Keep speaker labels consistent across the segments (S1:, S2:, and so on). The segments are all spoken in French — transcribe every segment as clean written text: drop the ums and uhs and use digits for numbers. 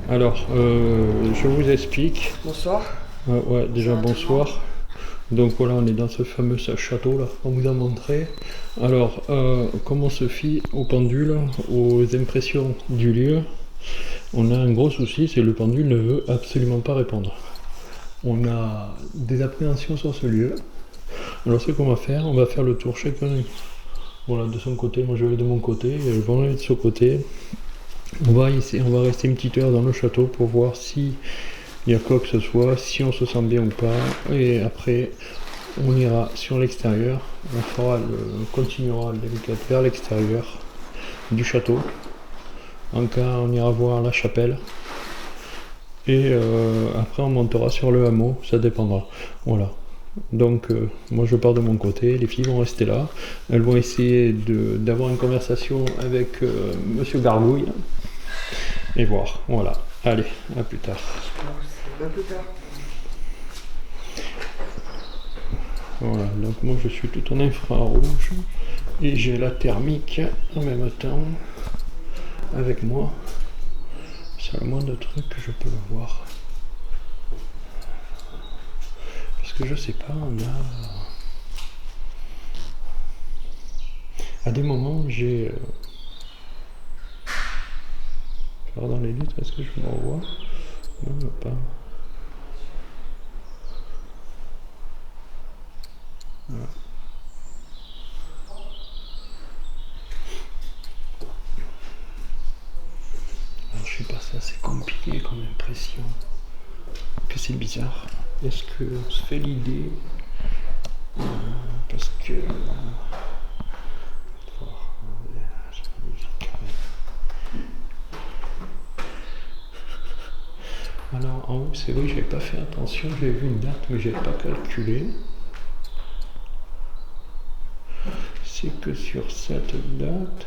S1: Alors, je vous explique.
S2: Bonsoir.
S1: Ouais, déjà bonsoir. Donc voilà, on est dans ce fameux château là, on vous a montré. Alors, comment se fie au pendule, aux impressions du lieu? On a un gros souci, c'est que le pendule ne veut absolument pas répondre. On a des appréhensions sur ce lieu. Alors ce qu'on va faire, on va faire le tour chacun, voilà, de son côté. Moi je vais de mon côté, je vais aller de ce côté. On va rester une petite heure dans le château pour voir si il y a quoi que ce soit, si on se sent bien ou pas. Et après, on ira sur l'extérieur. On continuera vers l'extérieur du château. En cas, on ira voir la chapelle. Et après, on montera sur le hameau. Ça dépendra. Voilà. Donc, moi, je pars de mon côté. Les filles vont rester là. Elles vont essayer d'avoir une conversation avec Monsieur Gargouille. Et voir. Voilà. Allez, à plus tard.
S2: À plus tard.
S1: Voilà, donc moi je suis tout en infrarouge et j'ai la thermique en même temps avec moi. C'est le moindre truc que je peux le voir. Parce que je sais pas, on a... À des moments j'ai... Alors dans les litres, est-ce que je me revois? Non, pas. Voilà. Alors, je sais pas, c'est assez compliqué comme impression. Que c'est bizarre. Est-ce qu'on se fait l'idée parce que... Alors en haut, c'est vrai que j'avais pas fait attention, j'avais vu une date mais j'avais pas calculé. C'est que sur cette date,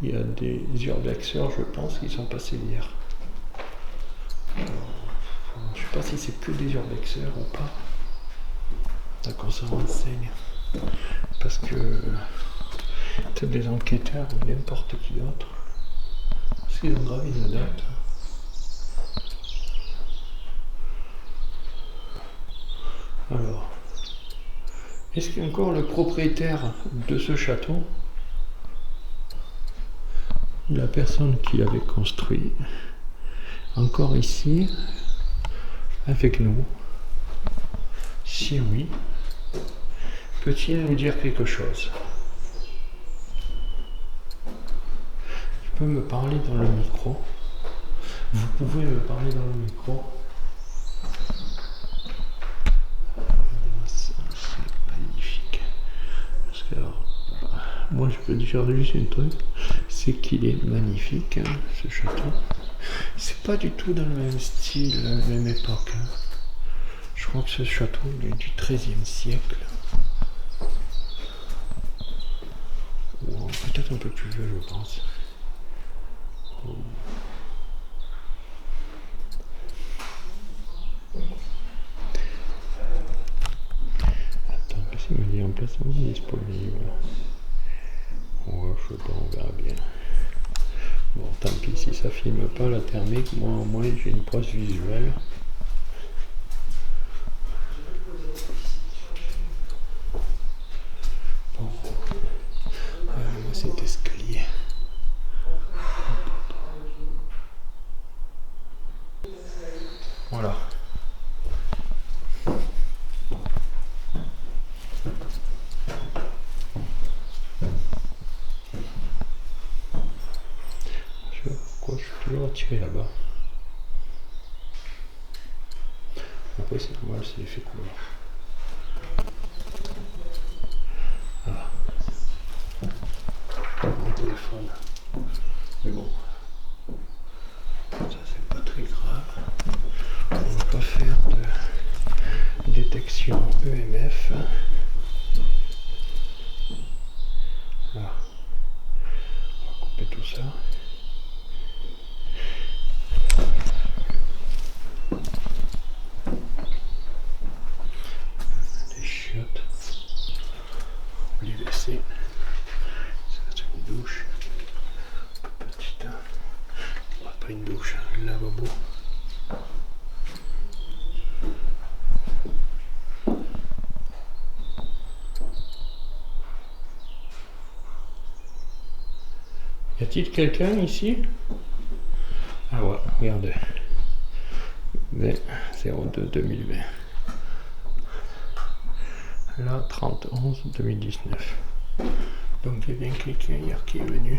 S1: il y a des urbexeurs, je pense, qui sont passés hier. Je sais pas si c'est que des urbexeurs ou pas. D'accord, ça renseigne. Parce que peut-être des enquêteurs ou n'importe qui d'autre. Parce qu'ils ont gravé une date. Alors, est-ce qu'il y a encore le propriétaire de ce château, la personne qui l'avait construit, encore ici, avec nous? Si oui, peut-il nous dire quelque chose? Tu peux me parler dans le micro? Vous pouvez me parler dans le micro? C'est magnifique. Parce que alors, moi je peux dire juste un truc, c'est qu'il est magnifique, hein, ce château. C'est pas du tout dans le même style, la même époque. Hein. Je crois que ce château est du XIIIe siècle. Ou peut-être un peu plus vieux, je pense. Oh. Attends, qu'est-ce qu'il me dit? Emplacement disponible. Ouais, je sais pas, on verra bien. Bon, tant pis, si ça filme pas la thermique, moi au moins j'ai une preuve visuelle. Bon, moi cet escalier. Voilà. Je sais pas pourquoi je suis toujours attiré là-bas. Après c'est normal, c'est l'effet couleur. Ah. Mon téléphone. Mais bon. Ça c'est pas très grave. On va pas faire de détection EMF. Voilà. On va couper tout ça. Les chiottes. On va les laisser. Ça c'est une douche. Petite. Pas une douche, un lavabo. a-t-il quelqu'un ici? Ah ouais, regardez. 02-2020. Là, 30-11-2019. Donc il y a bien quelqu'un hier qui est venu.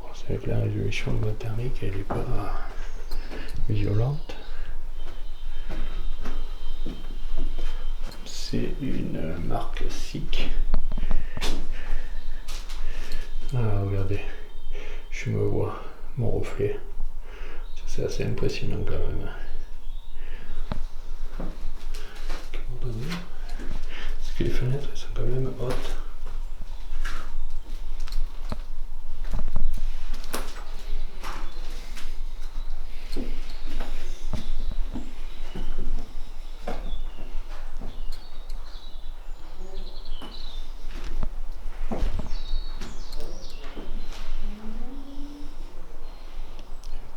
S1: Bon, c'est avec la résolution de thermique, elle n'est pas violente. C'est une marque SICK. Ah, regardez, je me vois mon reflet. Ça, c'est assez impressionnant quand même. Parce que les fenêtres elles sont quand même hautes.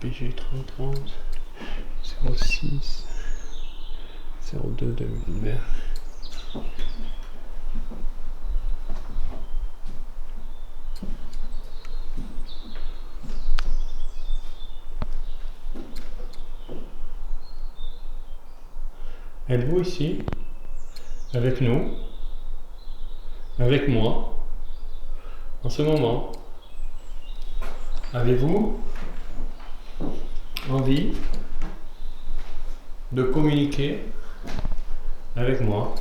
S1: PG 3030 06 02 2020. Êtes-vous ici avec nous, avec moi, en ce moment? Avez-vous envie de communiquer avec moi?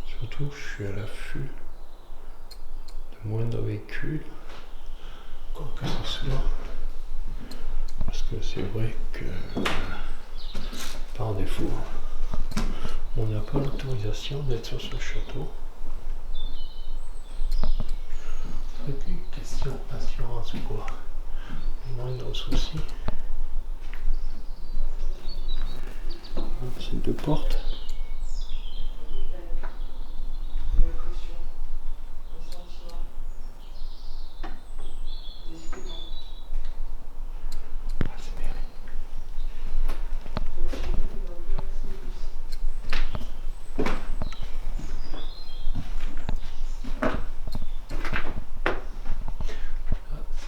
S1: Surtout, je suis à l'affût de moindres véhicules, quoi que ce soit. Parce que c'est vrai que par défaut, on n'a pas l'autorisation d'être sur ce château. C'est une question d'assurance ou quoi? Moindre souci. C'est deux portes.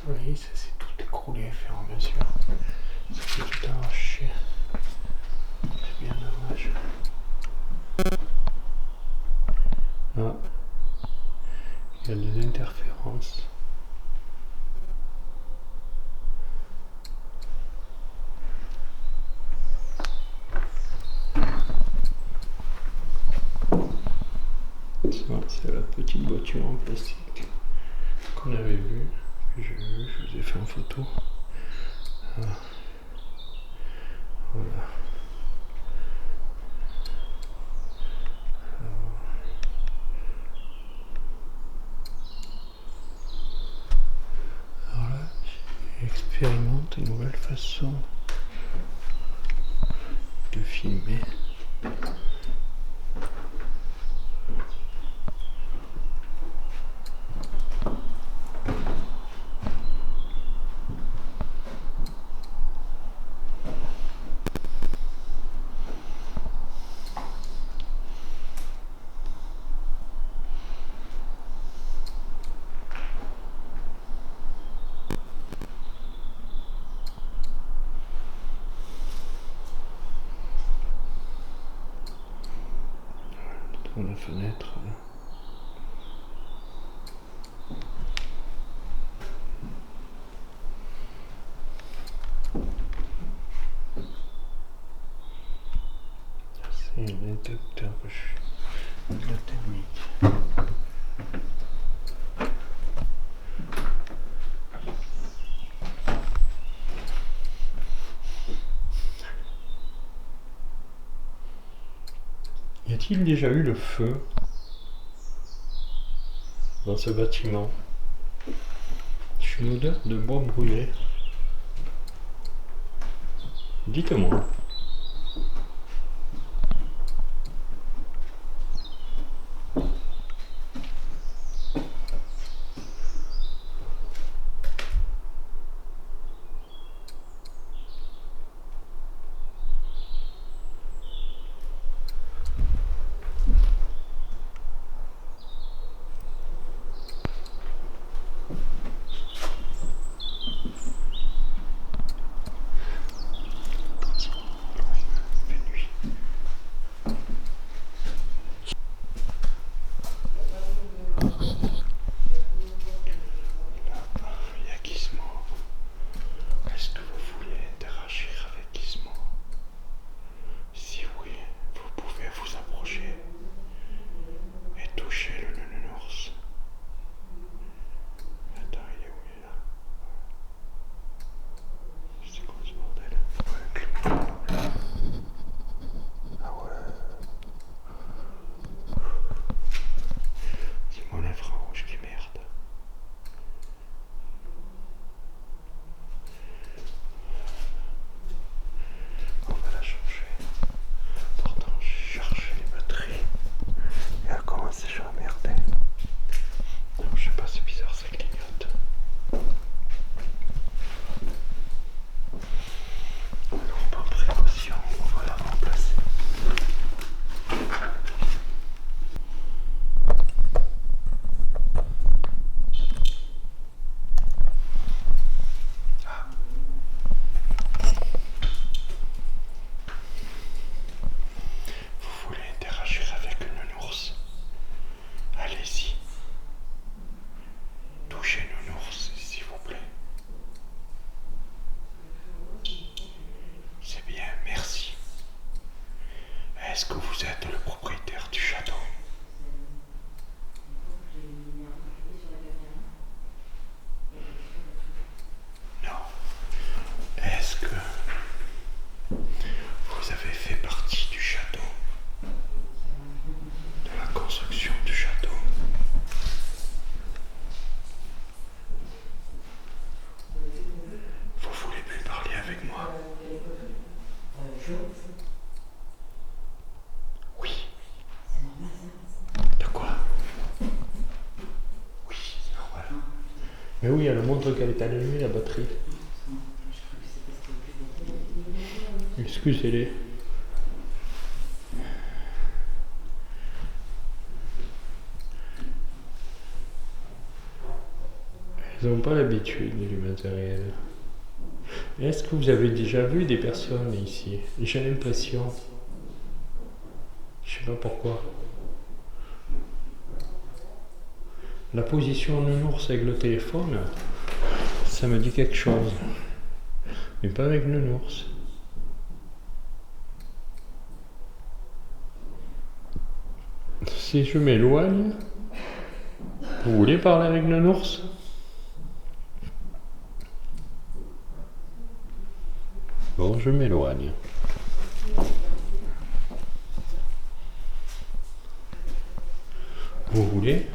S1: Oui, ça s'est tout écroulé au fur et à mesure. Ça s'est tout arraché. C'est bien dommage. Ah, il y a des interférences. Ça, c'est la petite voiture en plastique qu'on avait vue. Je vous ai fait en photo. Voilà. Alors là, j'expérimente une nouvelle façon de filmer. Dans la fenêtre. C'est un interrupteur que je suis de la thermique. Y a-t-il déjà eu le feu dans ce bâtiment? J'ai une odeur de bois brûlé. Dites-moi. vous êtes le propriétaire du château? Non. Est-ce que vous avez fait partie du château? De la construction du château? Vous voulez plus parler avec moi? Oui. De quoi? Oui, c'est normal. Mais oui, elle montre qu'elle est allumée, la batterie. Excusez-les. Ils n'ont pas l'habitude du matériel. Est-ce que vous avez déjà vu des personnes ici? J'ai l'impression. Je sais pas pourquoi. La position de Nounours avec le téléphone, ça me dit quelque chose. Mais pas avec Nounours. Si je m'éloigne, vous voulez parler avec Nounours? Bon, je m'éloigne. Vous voulez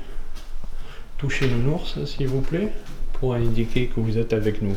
S1: toucher Nounours, s'il vous plaît, pour indiquer que vous êtes avec nous?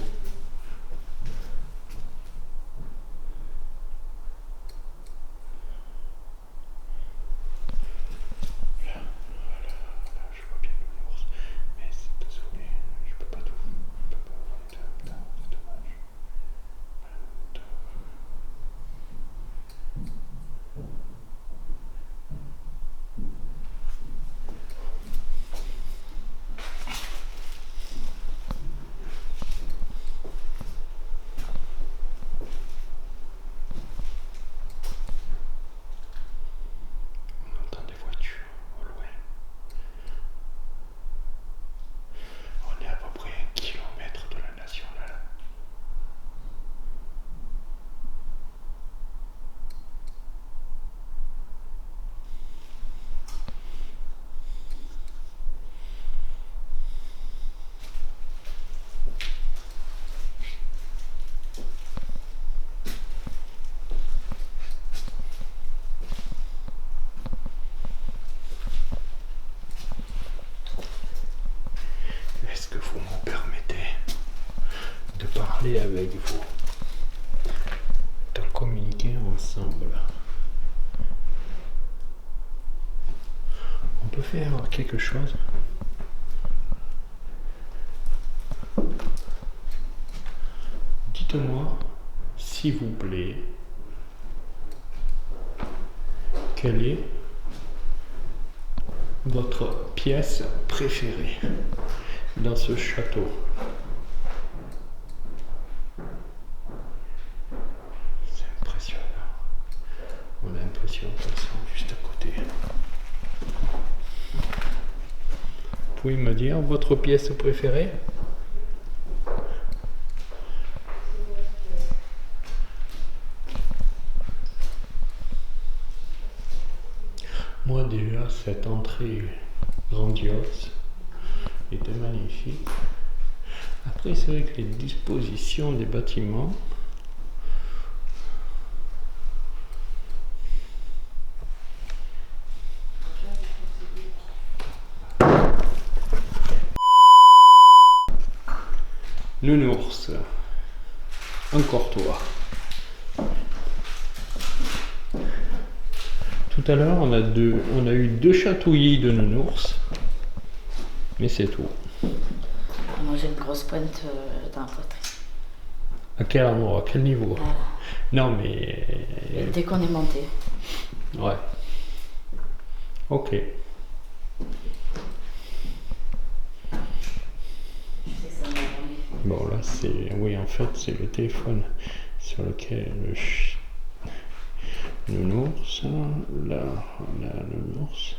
S1: Est-ce que vous m'en permettez de parler avec vous, de communiquer ensemble? On peut faire quelque chose? Dites-moi, s'il vous plaît, quelle est votre pièce préférée dans ce château? C'est impressionnant. On a l'impression qu'elles sont juste à côté. Vous pouvez me dire votre pièce préférée? Moi déjà, cette entrée grandiose était magnifique. Après, c'est vrai que les dispositions des bâtiments Nounours, encore toi. Tout à l'heure, on a eu deux chatouillis de Nounours, mais c'est tout.
S3: Moi j'ai une grosse pointe dans la poitrine.
S1: À quel endroit? À quel niveau?
S3: Voilà.
S1: Non mais...
S3: Et dès qu'on est monté.
S1: Ouais. Ok. Bon là c'est... Oui en fait c'est le téléphone sur lequel le Nounours, là on a le Nounours.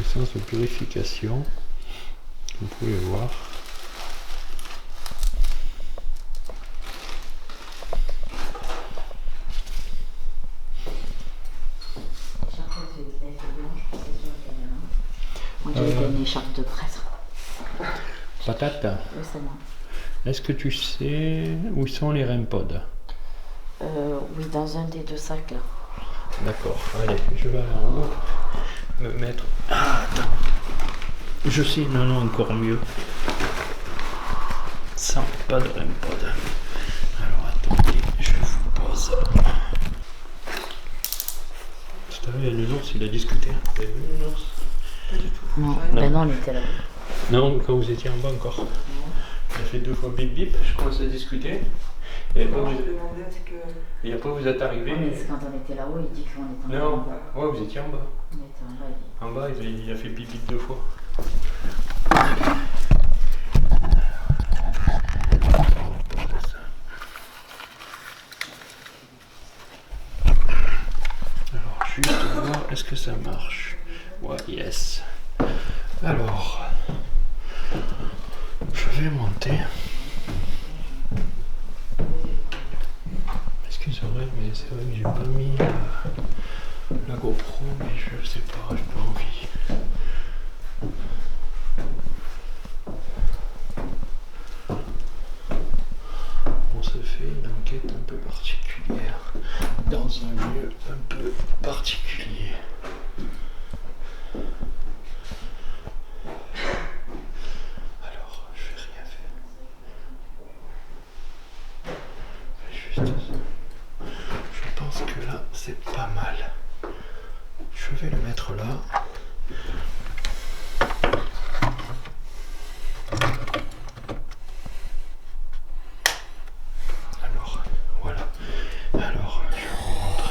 S1: essence de purification. Vous pouvez voir.
S3: On dirait une écharpe de prêtre.
S1: Patate,
S3: Oui, c'est moi.
S1: est-ce que tu sais où sont les REM-pods?
S3: Oui, dans un des deux sacs là.
S1: D'accord, allez, je vais en haut me mettre. Ah, attends. Je sais, non, non, encore mieux. Sans pas de REM-pod. Alors attendez, je vous pose. Tout à l'heure, le ours, il a discuté. Vous avez vu le ours?
S2: Pas du tout.
S3: Non,
S2: J'ai rien
S3: ben non, on était là.
S1: Non, quand vous étiez en bas encore. Il a fait 2 fois bip bip, je commence à discuter. Et après,
S2: Non,
S1: vous,
S2: je demandais à ce que.
S1: et après vous êtes arrivé.
S3: Oui, mais c'est quand on était là-haut, il dit qu'on était en
S1: Non,
S3: bas.
S1: ouais, vous étiez en bas.
S3: On était en bas.
S1: En bas, il a fait bip bip 2 fois. Alors, juste voir, est-ce que ça marche? Ouais, yes. Alors, je vais monter. Excusez-moi, mais c'est vrai que j'ai pas mis la GoPro, mais je sais pas, j'ai pas envie. On se fait une enquête un peu particulière dans un lieu un peu particulier. Alors, je vais rien faire. Juste ça. Je pense que là, c'est pas mal. Je vais le mettre là. Alors, voilà. Alors, je vous montre.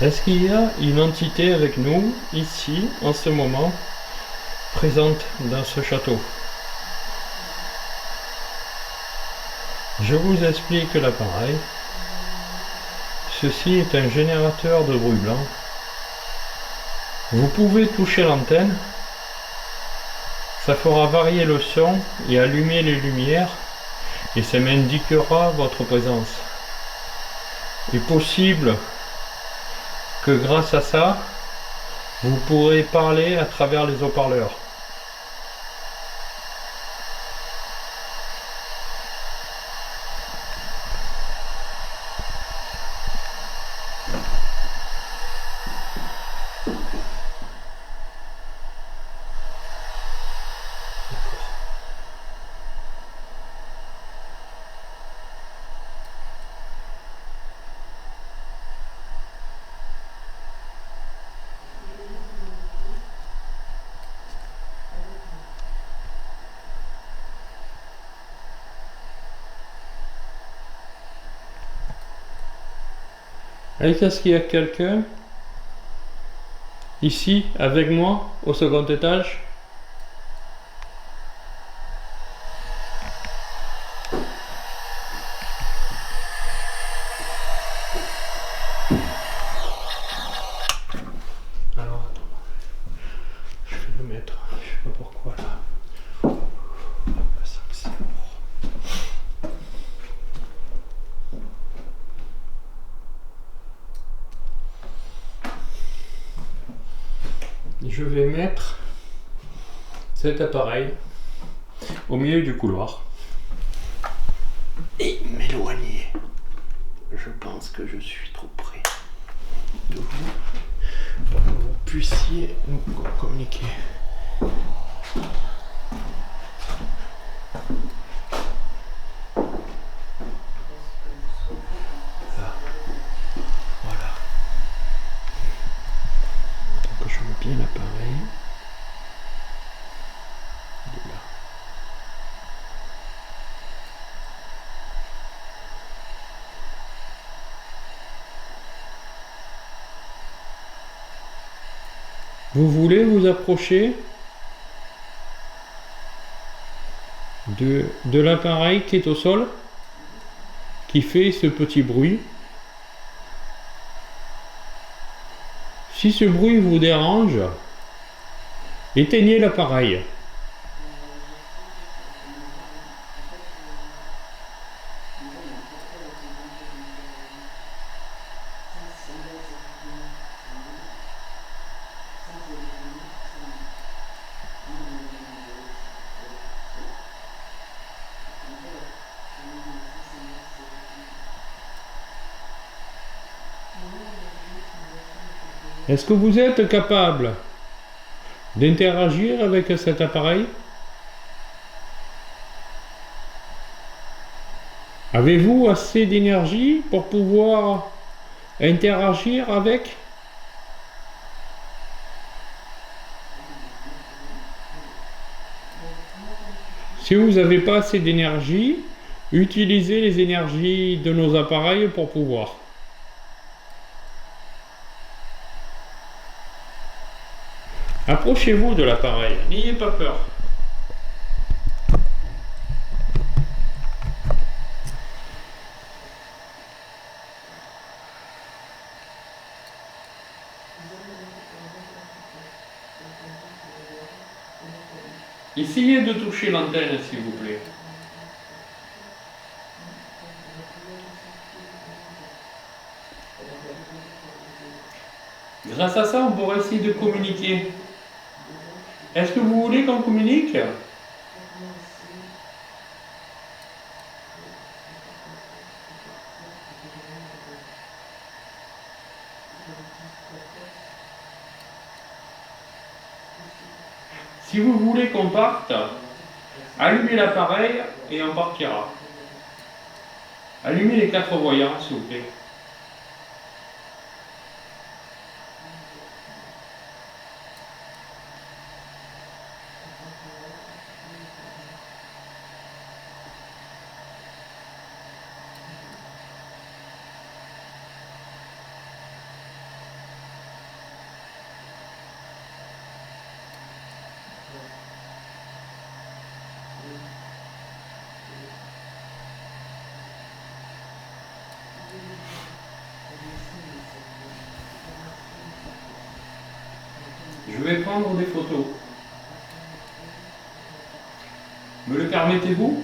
S1: Est-ce qu'il y a une entité avec nous, ici, en ce moment, présente dans ce château? Je vous explique l'appareil. Ceci est un générateur de bruit blanc. Vous pouvez toucher l'antenne. Ça fera varier le son et allumer les lumières et ça m'indiquera votre présence. Il est possible que grâce à ça, vous pourrez parler à travers les haut-parleurs. Est-ce qu'il y a quelqu'un ici avec moi au second étage? Alors attends, je vais le mettre, je sais pas pourquoi là. Ça que c'est lourd. Je vais mettre cet appareil au milieu du couloir et m'éloigner. Je pense que je suis trop près de vous pour que vous puissiez nous communiquer. Là. Voilà. Donc je mets bien l'appareil. Il est là. Vous voulez vous approcher de l'appareil qui est au sol, qui fait ce petit bruit. Si ce bruit vous dérange, éteignez l'appareil. Est-ce que vous êtes capable d'interagir avec cet appareil? Avez-vous assez d'énergie pour pouvoir interagir avec? Si vous n'avez pas assez d'énergie, utilisez les énergies de nos appareils pour pouvoir. Approchez-vous de l'appareil, n'ayez pas peur. Essayez de toucher l'antenne, s'il vous plaît. Grâce à ça, on pourra essayer de communiquer. Est-ce que vous voulez qu'on communique? Si vous voulez qu'on parte, allumez l'appareil et on partira. Allumez les 4 voyants, s'il vous plaît. Je vais prendre des photos. Me le permettez-vous?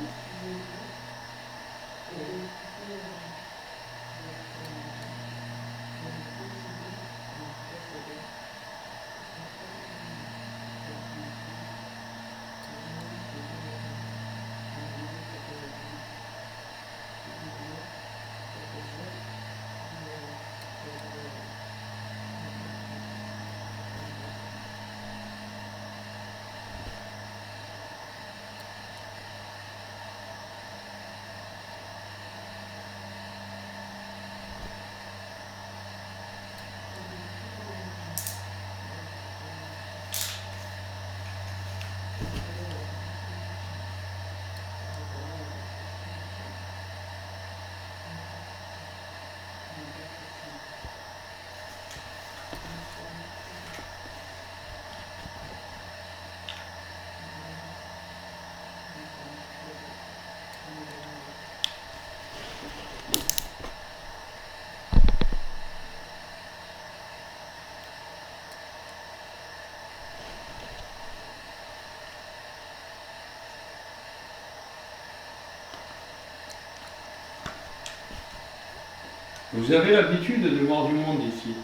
S1: Vous avez l'habitude de voir du monde ici.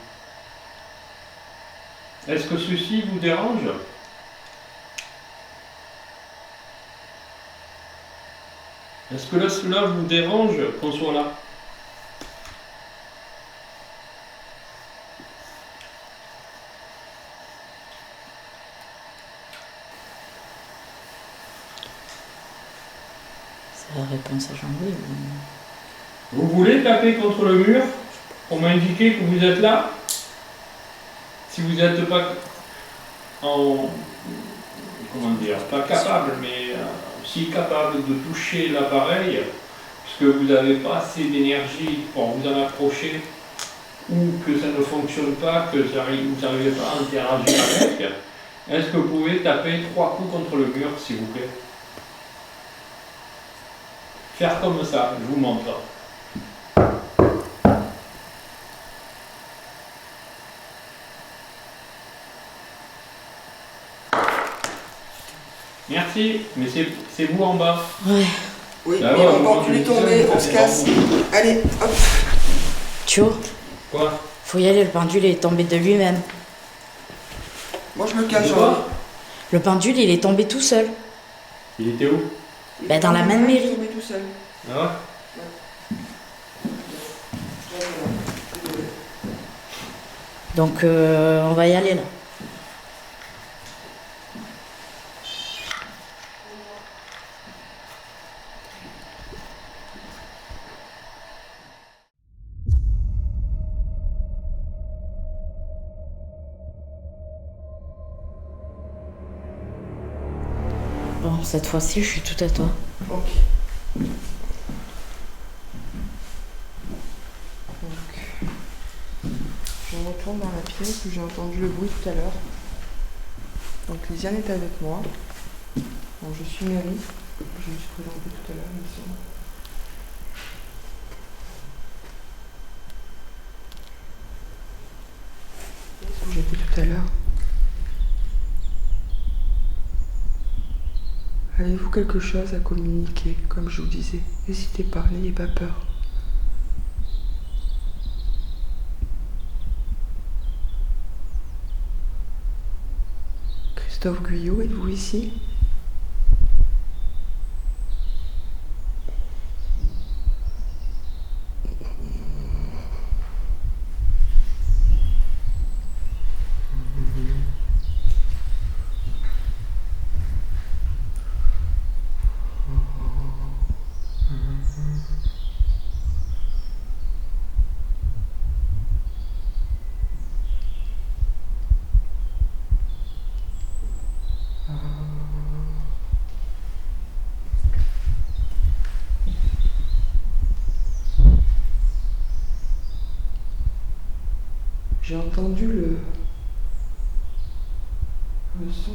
S1: Est-ce que ceci vous dérange? Est-ce que cela vous dérange qu'on soit là?
S3: C'est la réponse à Jean-Louis.
S1: Vous voulez taper contre le mur pour m'indiquer que vous êtes là? Si vous n'êtes pas en... comment dire, pas capable, mais si capable de toucher l'appareil, puisque vous n'avez pas assez d'énergie pour vous en approcher, ou que ça ne fonctionne pas, que vous n'arrivez pas à interagir avec, est-ce que vous pouvez taper 3 coups contre le mur, s'il vous plaît? Faire comme ça, je vous montre. Merci, mais c'est vous en bas.
S3: Ouais.
S2: Oui,
S1: Ah
S2: mais
S1: ouais,
S2: on
S1: moi,
S2: pendule
S1: je
S2: est
S1: dis
S2: tombé,
S1: ça,
S2: on
S1: c'est
S2: se casse.
S1: bon.
S2: Allez, hop.
S3: Tio,
S1: Quoi?
S3: faut y aller, le pendule est tombé de lui-même.
S2: Moi je me cache.
S1: De
S2: hein.
S1: quoi?
S3: Le pendule, il est tombé tout seul.
S1: Il était où?
S2: Il
S3: Bah,
S2: est
S3: dans la même
S2: il est
S3: mairie.
S2: tombé tout seul.
S1: Ah ouais?
S3: Donc, on va y aller, là. Bon, cette fois-ci, je suis tout à toi.
S2: Ok. Donc, je retourne dans la pièce où j'ai entendu le bruit tout à l'heure. Donc Lisiane est avec moi. Donc, je suis Mary. Je me suis présentée tout à l'heure, il me semble. Où j'étais tout à l'heure. Avez-vous quelque chose à communiquer? Comme je vous disais, n'hésitez pas, n'ayez pas peur. Christophe Guyot, êtes-vous ici? J'ai entendu le son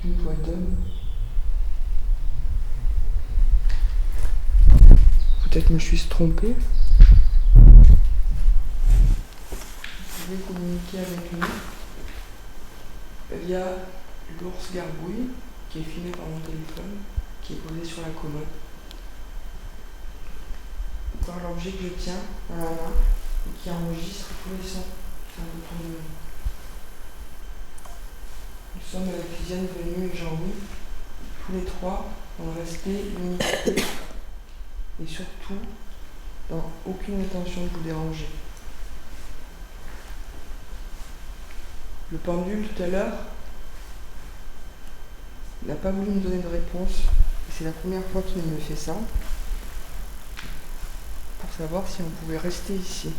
S2: d'une voix d'homme. Peut-être me suis trompée. Je vais communiquer avec lui via l'ours gargouille qui est filmé par mon téléphone, qui est posé sur la commode. Par l'objet que je tiens dans la main et qui enregistre tous les sons qui sont autour de nous. Nous sommes avec Lisiane Venue et Jean-Louis, tous les trois dans le respect, l'unité et surtout dans aucune intention de vous déranger. Le pendule tout à l'heure n'a pas voulu me donner de réponse et c'est la première fois qu'il me fait ça pour savoir si on pouvait rester ici.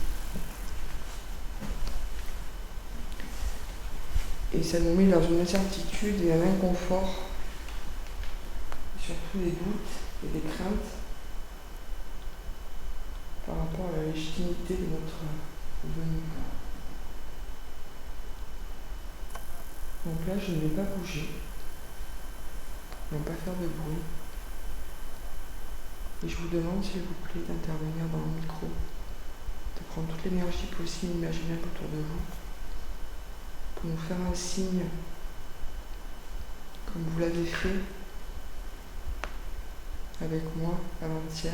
S2: Et ça nous met dans une incertitude et un inconfort, et surtout des doutes et des craintes par rapport à la légitimité de notre venue. Donc là, je ne vais pas bouger, ne pas faire de bruit. Et je vous demande, s'il vous plaît, d'intervenir dans le micro, de prendre toute l'énergie possible, imaginable autour de vous, pour nous faire un signe, comme vous l'avez fait avec moi avant-hier,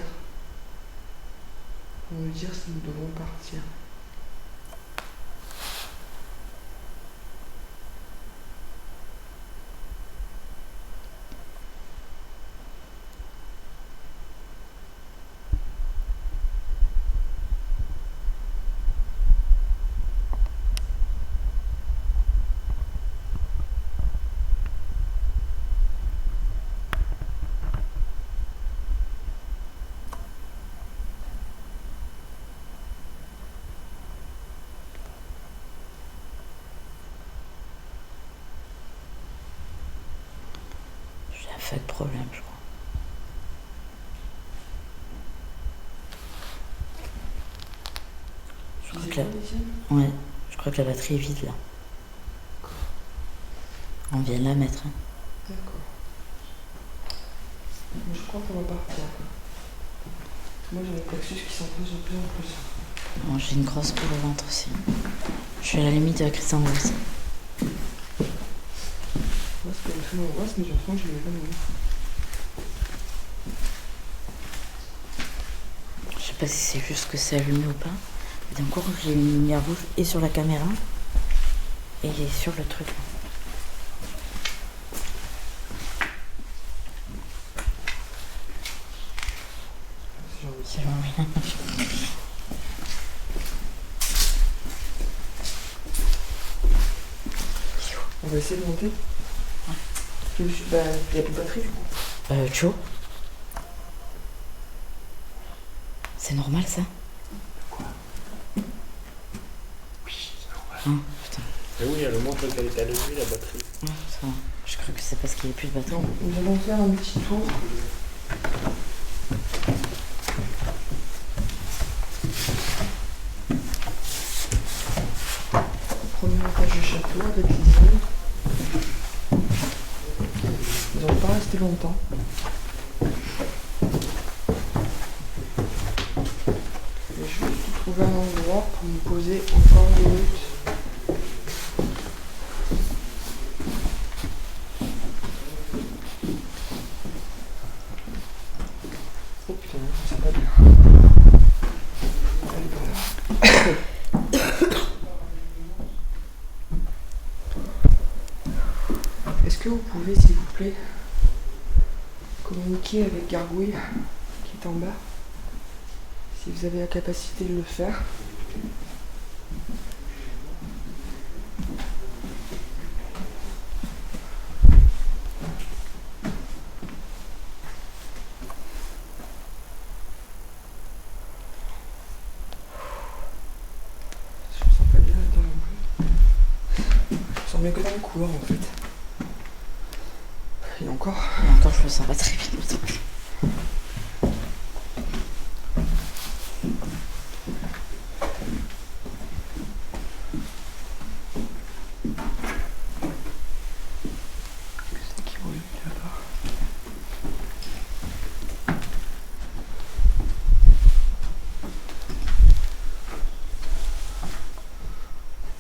S2: pour nous dire si nous devons partir.
S3: J'ai un fuck problème, je crois. Ouais, je crois que la batterie est vide là. On vient de la mettre. Hein.
S2: D'accord. Mais je crois qu'on va partir. Moi j'ai les plexus qui s'empesent de plus en plus.
S3: Bon, j'ai une grosse boule au ventre aussi. Je suis à la limite de la crise d'angoisse.
S2: Moi ce que je très angoisse, mais j'ai l'impression que je l'ai jamais vu.
S3: Je sais pas si c'est juste que c'est allumé ou pas. Et d'un coup, j'ai une lumière rouge et sur la caméra et sur le truc. C'est genre...
S2: On va essayer de monter.
S3: Ouais.
S2: Il n'y a plus de batterie du coup.
S3: Joe, c'est normal ça?
S1: Quoi? Oui, c'est normal.
S3: Putain.
S1: Mais oui, elle montre qu'elle est allumée, la batterie.
S3: Ouais, ça va. Je crois que c'est parce qu'il n'y a plus de batterie.
S2: Donc, nous allons faire un petit tour. Premier étage du château avec les îles. Ils n'ont pas resté longtemps. Je vais juste trouver un endroit pour me poser encore une minute. Oh putain, c'est pas bien. Est-ce que vous pouvez, s'il vous plaît, communiquer avec Gargouille qui est en bas, si vous avez la capacité de le faire? Je me sens pas bien là-dedans non plus. Je me sens mieux que dans le couloir en fait. Et encore.
S3: Et encore, je me sens pas très bien.
S2: Qu'est-ce qui brûle là-bas?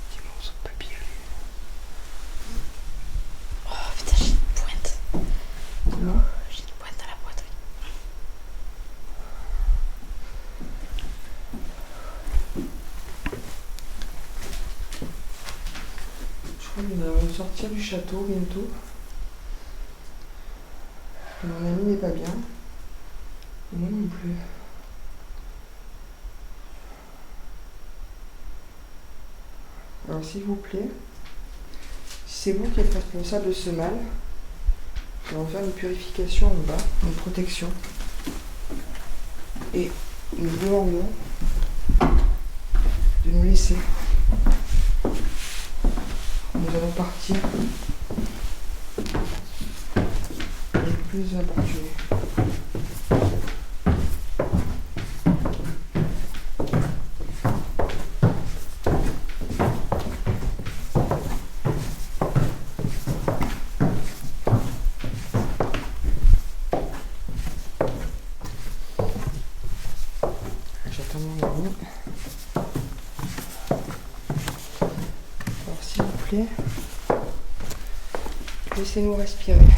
S2: Petit morceau de papier.
S3: Oh putain, j'ai une pointe.
S2: Comment?
S3: J'ai une pointe à la poitrine.
S2: Je crois qu'on va sortir du château bientôt. Et mon ami n'est pas bien. Et moi non plus. Alors s'il vous plaît, si c'est vous qui êtes responsable de ce mal, nous allons faire une purification en bas, une protection. Et nous demandons de nous laisser. Nous allons partir les plus importunés. J'attends mon ami. Alors s'il vous plaît, laissez-nous respirer.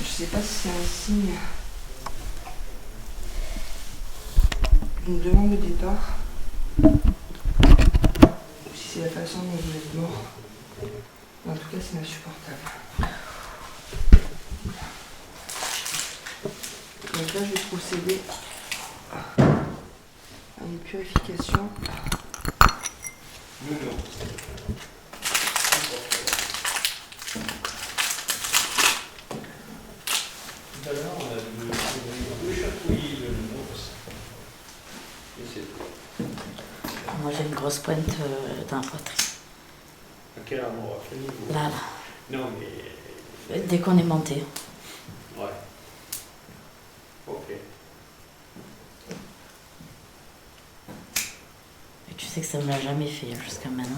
S2: Je sais pas si c'est un signe d'une demande de départ ou si c'est la façon dont vous êtes mort. En tout cas, c'est insupportable. Donc là, je vais procéder à une purification.
S1: Tout à l'heure, on a deux chatouilles de l'ours. Et c'est tout.
S3: Moi, j'ai une grosse pointe dans la poitrine.
S1: À quel endroit? À quel niveau?
S3: Là,
S1: Non, mais.
S3: là. Dès qu'on est monté.
S1: Ouais. Ok.
S3: Et tu sais que ça me l'a jamais fait jusqu'à maintenant.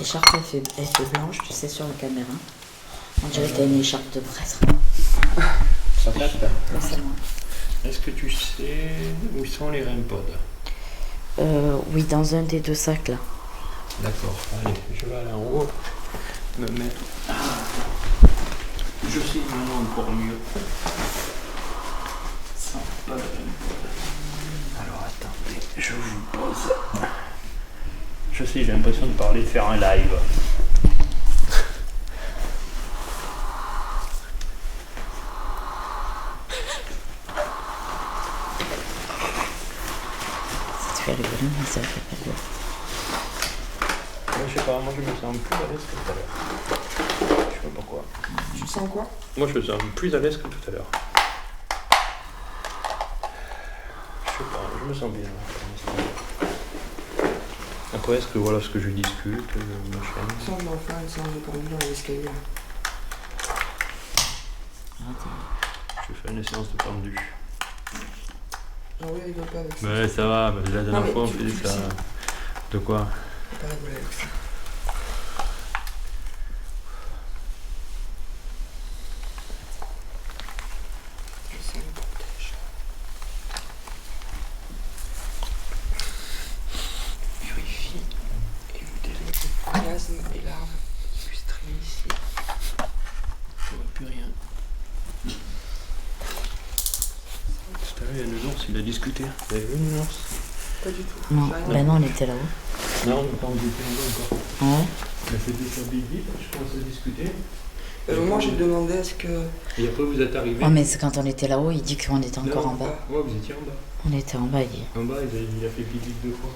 S3: écharpe, elle fait blanche, tu sais, sur la caméra. On dirait que t'as une écharpe de prêtre.
S1: Ça tape.
S3: Ouais, c'est moi.
S1: Est-ce que tu sais où sont les REM-pods?
S3: Oui, dans un des deux sacs là.
S1: D'accord, allez, je vais aller en haut, me mettre. Je sais maintenant encore mieux. Sans pas de REM-pod. Alors attendez, je vous pose. Je sais, j'ai l'impression de parler, de faire un live.
S3: Ça te fait rigoler, mais ça fait pas rigoler.
S1: Moi, je sais pas, moi je me sens plus à l'aise que tout à l'heure. Je sais pas pourquoi.
S2: Tu sens quoi?
S1: Moi je me sens plus à l'aise que tout à l'heure. Je sais pas, je me sens bien. Après, est-ce que voilà ce que je discute, machin.
S2: Ça, je vais en faire une séance de pendule dans l'escalier.
S1: Je fais une séance de pendu.
S2: Genre, oui, rigole pas avec ça.
S1: Ouais, ça va, mais la dernière
S2: mais
S1: fois on
S2: tu
S1: faisait
S2: le
S1: ça.
S2: sais.
S1: De quoi?
S2: Faut pas rigoler avec ça. Je sais, me protège. Purifie et vous délègue le plasme et larves qui puissent traîner ici.
S1: Je vois plus rien. Tout à l'heure, il y a le ours, il a discuté. Vous avez vu le ours?
S2: Pas du tout.
S3: Non,
S2: J'ai rien
S3: ben non, on était là-haut.
S1: Non, on était en bas encore.
S3: Ouais.
S1: Il a fait déshabiller, je commence à discuter.
S2: Moi, j'ai demandé à ce que.
S1: Et après, vous êtes arrivé.
S3: Ouais, mais c'est quand on était là-haut, il dit qu'on était encore en bas.
S1: Ouais, vous étiez en bas.
S3: On était en bas, il dit.
S1: En bas, il a fait pipi 2 fois.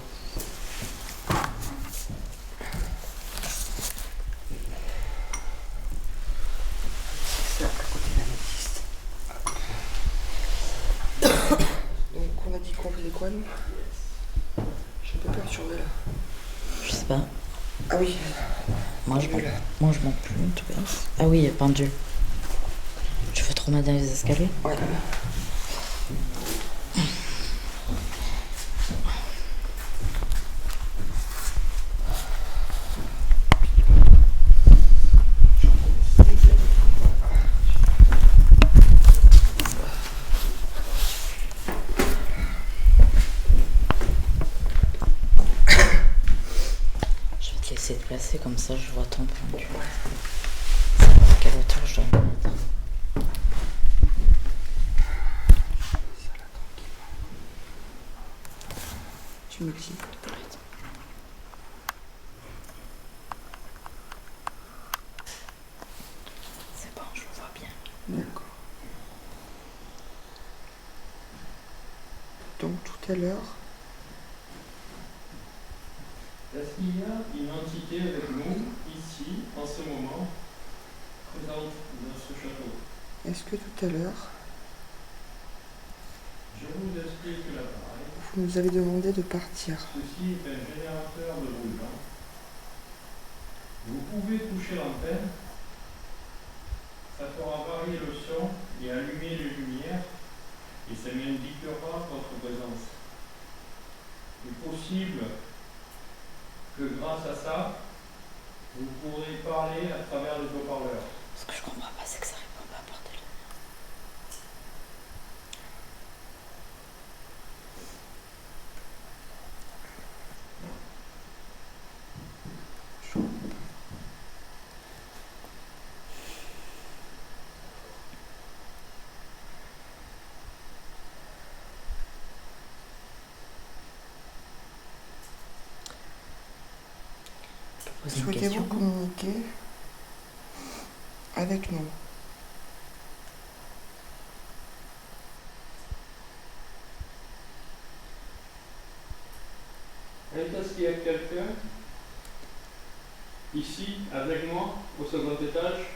S2: C'est à côté de la métiste. Donc, on a dit qu'on faisait quoi, nous? Je suis un peu perturbée là.
S3: Je sais pas.
S2: Ah oui,
S3: Moi, je
S2: Pendule.
S3: mange plus, en tout cas. Ah oui, pendule. Tu veux trop mettre dans les escaliers?
S2: ouais.
S3: Je vais te laisser te placer comme ça, je vois ton pendule. Savoir à quelle hauteur je dois me mettre.
S2: Tu me dis.
S3: C'est bon, je vois bien.
S2: D'accord. Donc, tout à l'heure,
S1: Est-ce qu'il y a une entité avec nous, ici, en ce moment, présente dans ce château?
S2: est-ce que tout à l'heure,
S1: Je vous explique l'appareil.
S2: vous nous avez demandé de partir?
S1: Ceci est un générateur de brûlant. Vous pouvez toucher l'antenne. Ça fera varier le son et allumer les lumières, et ça m'indiquera votre présence. Il est possible que grâce à ça, vous pourrez parler à travers les haut-parleurs.
S3: Ce que je comprends pas, c'est que ça répond pas à porter le. Je peux poser une
S2: Souhaitez-vous
S3: question?
S2: communiquer avec nous?
S1: Est-ce qu'il y a quelqu'un ici avec moi au second étage?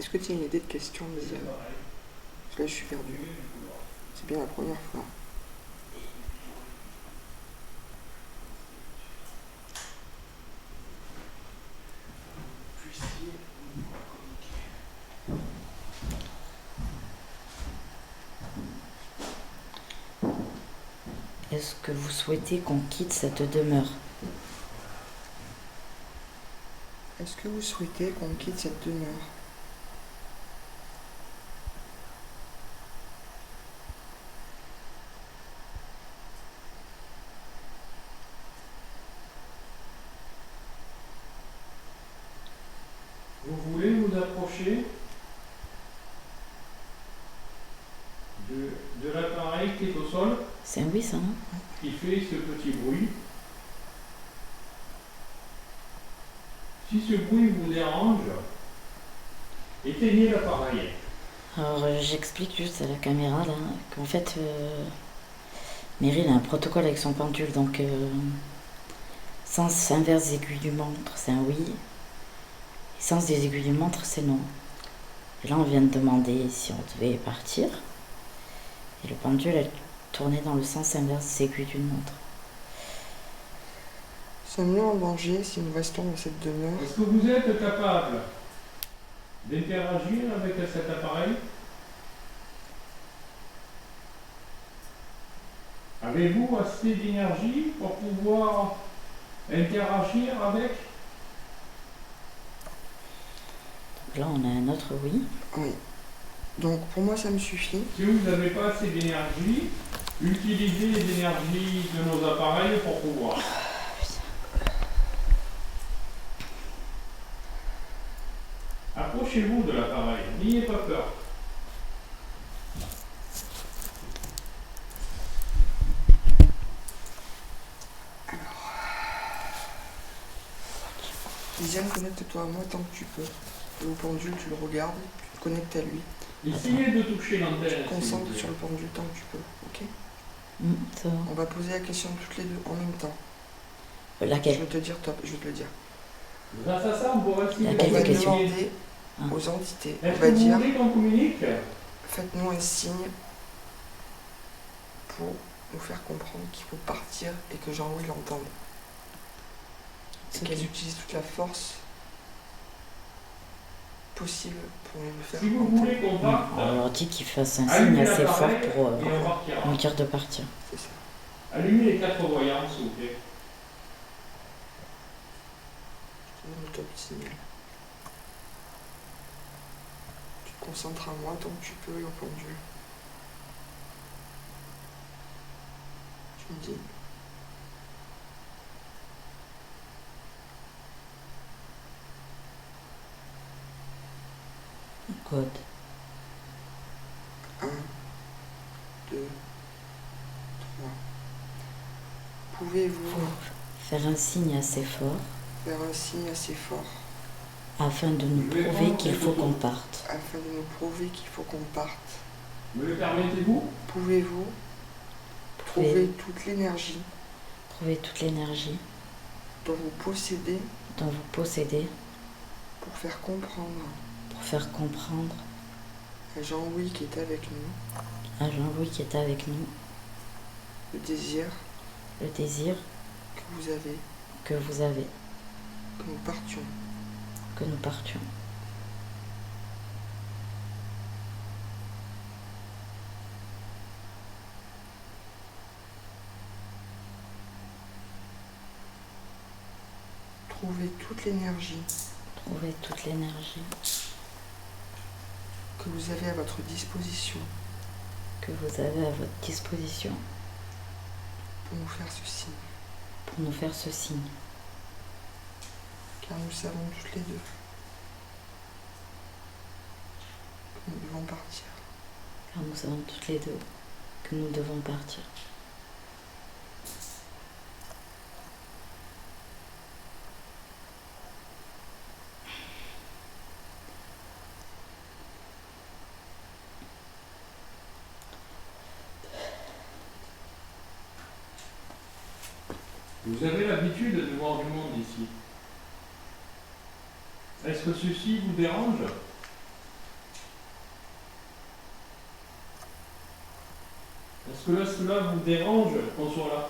S2: Est-ce que tu as une idée de question, deuxième? Parce que là, je suis perdu. C'est bien la première fois.
S3: Est-ce que vous souhaitez qu'on quitte cette demeure?
S2: Est-ce que vous souhaitez qu'on quitte cette demeure?
S1: Vous voulez vous approcher de l'appareil qui est au sol,
S3: C'est un oui, ça, non?
S1: qui fait ce petit bruit. Si ce bruit vous dérange, éteignez l'appareil.
S3: Alors, j'explique juste à la caméra, là, qu'en fait, Meryl a un protocole avec son pendule, donc sens inverse des aiguilles du montre, c'est un oui. Et sens des aiguilles du montre, c'est non. Et là, on vient de demander si on devait partir. Et le pendule a tourné dans le sens inverse des aiguilles d'une montre.
S2: Sommes-nous en danger si nous restons dans cette demeure?
S1: Est-ce que vous êtes capable d'interagir avec cet appareil? Avez-vous assez d'énergie pour pouvoir interagir avec?
S3: Là, on a un autre oui.
S2: Oui. Donc pour moi, ça me suffit.
S1: Si vous n'avez pas assez d'énergie, utilisez l'énergie de nos appareils pour pouvoir. Approchez-vous de l'appareil, n'ayez pas peur.
S2: Lisiane, connecte-toi à moi tant que tu peux. Et au pendule, tu le regardes, tu te connectes à lui.
S1: Essayez de toucher l'antenne.
S2: Tu te concentres sur le pendule tant que tu peux, ok?
S3: Ça va.
S2: On va poser la question toutes les deux en même temps. Je
S3: Laquelle?
S2: vais te dire top, je vais te le dire.
S1: Grâce à ça, on pourra essayer
S3: Laquelle
S2: On va
S3: question
S2: demander
S3: Ah.
S2: aux entités, on
S1: Est-ce
S2: va
S1: que vous
S2: dire,
S1: voulez qu'on communique?
S2: faites-nous un signe pour nous faire comprendre qu'il faut partir et que Jean-Louis l'entende. Et
S3: C'est
S2: qu'elles
S3: tout.
S2: utilisent toute la force possible pour nous le faire
S1: Si vous
S2: entendre.
S1: voulez qu'on parte,
S3: On leur dit qu'ils fassent un signe
S1: allumez
S3: assez fort
S1: l'appareil
S3: pour
S1: et on partira.
S3: nous dire de partir.
S2: C'est ça.
S1: Allumez les 4 voyants, s'il vous plaît.
S2: Je te donne le top signal. Tu te concentres à moi tant que tu peux et au pendule. Tu me dis.
S3: Code.
S2: 1, 2, 3. Pouvez-vous
S3: Faire un signe assez fort
S2: faire un signe assez fort
S3: afin de nous
S1: Je vais
S3: prouver
S1: prendre
S3: qu'il
S1: cette
S3: faut
S1: photo.
S3: qu'on parte.
S2: afin de nous prouver qu'il faut qu'on parte?
S1: Me le permettez-vous?
S2: Pouvez-vous trouver toute l'énergie
S3: Trouver toute l'énergie
S2: dont vous possédez
S3: dont vous possédez
S2: pour faire comprendre
S3: pour faire comprendre
S2: à Jean-Louis qui est avec nous
S3: à Jean-Louis qui est avec nous
S2: le désir
S3: le désir
S2: que vous avez
S3: que nous partions.
S2: Trouvez toute l'énergie
S3: Trouver toute l'énergie
S2: que vous avez à votre disposition
S3: que vous avez à votre disposition
S2: pour nous faire ce signe.
S3: pour nous faire ce signe.
S2: Car nous savons toutes les deux que nous devons partir.
S3: Car nous savons toutes les deux que nous devons partir.
S1: Vous avez l'habitude de voir du monde ici. Est-ce que ceci vous dérange? Est-ce que là, cela vous dérange qu'on soit là?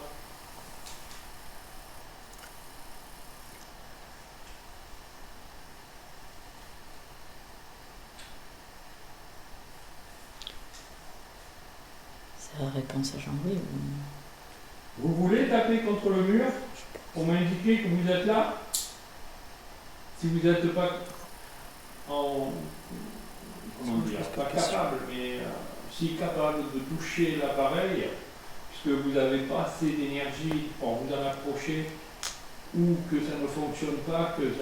S3: C'est la réponse à Jean-Louis ou...
S1: Vous voulez taper contre le mur pour m'indiquer que vous êtes là? Si vous n'êtes pas en... Comment dire? Pas capable, mais si capable de toucher l'appareil, puisque vous n'avez pas assez d'énergie pour vous en approcher, ou que ça ne fonctionne pas, que vous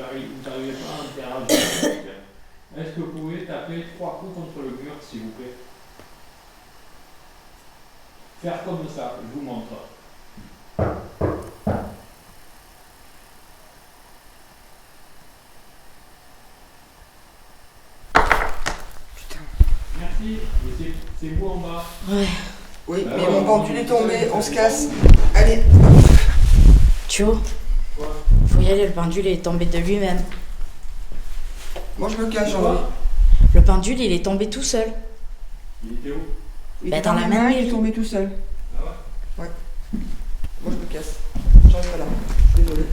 S1: n'arrivez pas à interagir avec, est-ce que vous pouvez taper 3 coups contre le mur, s'il vous plaît? Faire comme ça, je vous montre. Merci, mais c'est vous en bas.
S3: Ouais.
S2: Oui,
S1: Bah
S2: mais
S1: ouais,
S2: mon pendule est tombé, on se casse. Allez.
S3: Thio,
S1: Quoi?
S3: faut y aller, le pendule est tombé de lui-même.
S2: Moi je me casse, Jean-Louis.
S3: Le pendule, il est tombé tout seul.
S1: Il était où?
S2: Il
S3: Bah,
S2: était
S3: dans la même
S2: il est
S3: mairie.
S2: tombé tout seul.
S1: Ah ouais?
S2: Moi je me casse. J'en ai pas là. Désolé.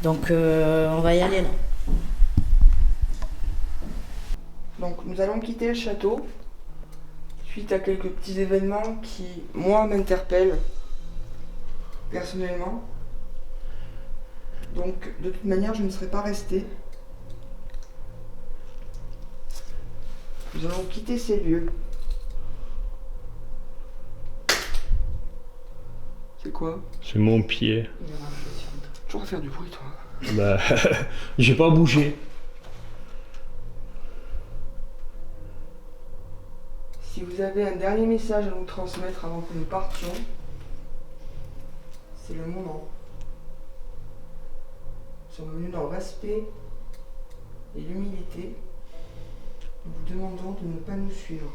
S3: Donc, on va y aller là.
S2: Donc nous allons quitter le château suite à quelques petits événements qui, moi, m'interpellent personnellement. Donc de toute manière, je ne serai pas restée. Nous allons quitter ces lieux. C'est quoi?
S1: C'est mon pied.
S2: Toujours à faire du bruit, toi.
S1: Bah, j'ai pas bougé.
S2: Si vous avez un dernier message à nous transmettre avant que nous partions, c'est le moment. Nous sommes venus dans le respect et l'humilité. Nous vous demandons de ne pas nous suivre.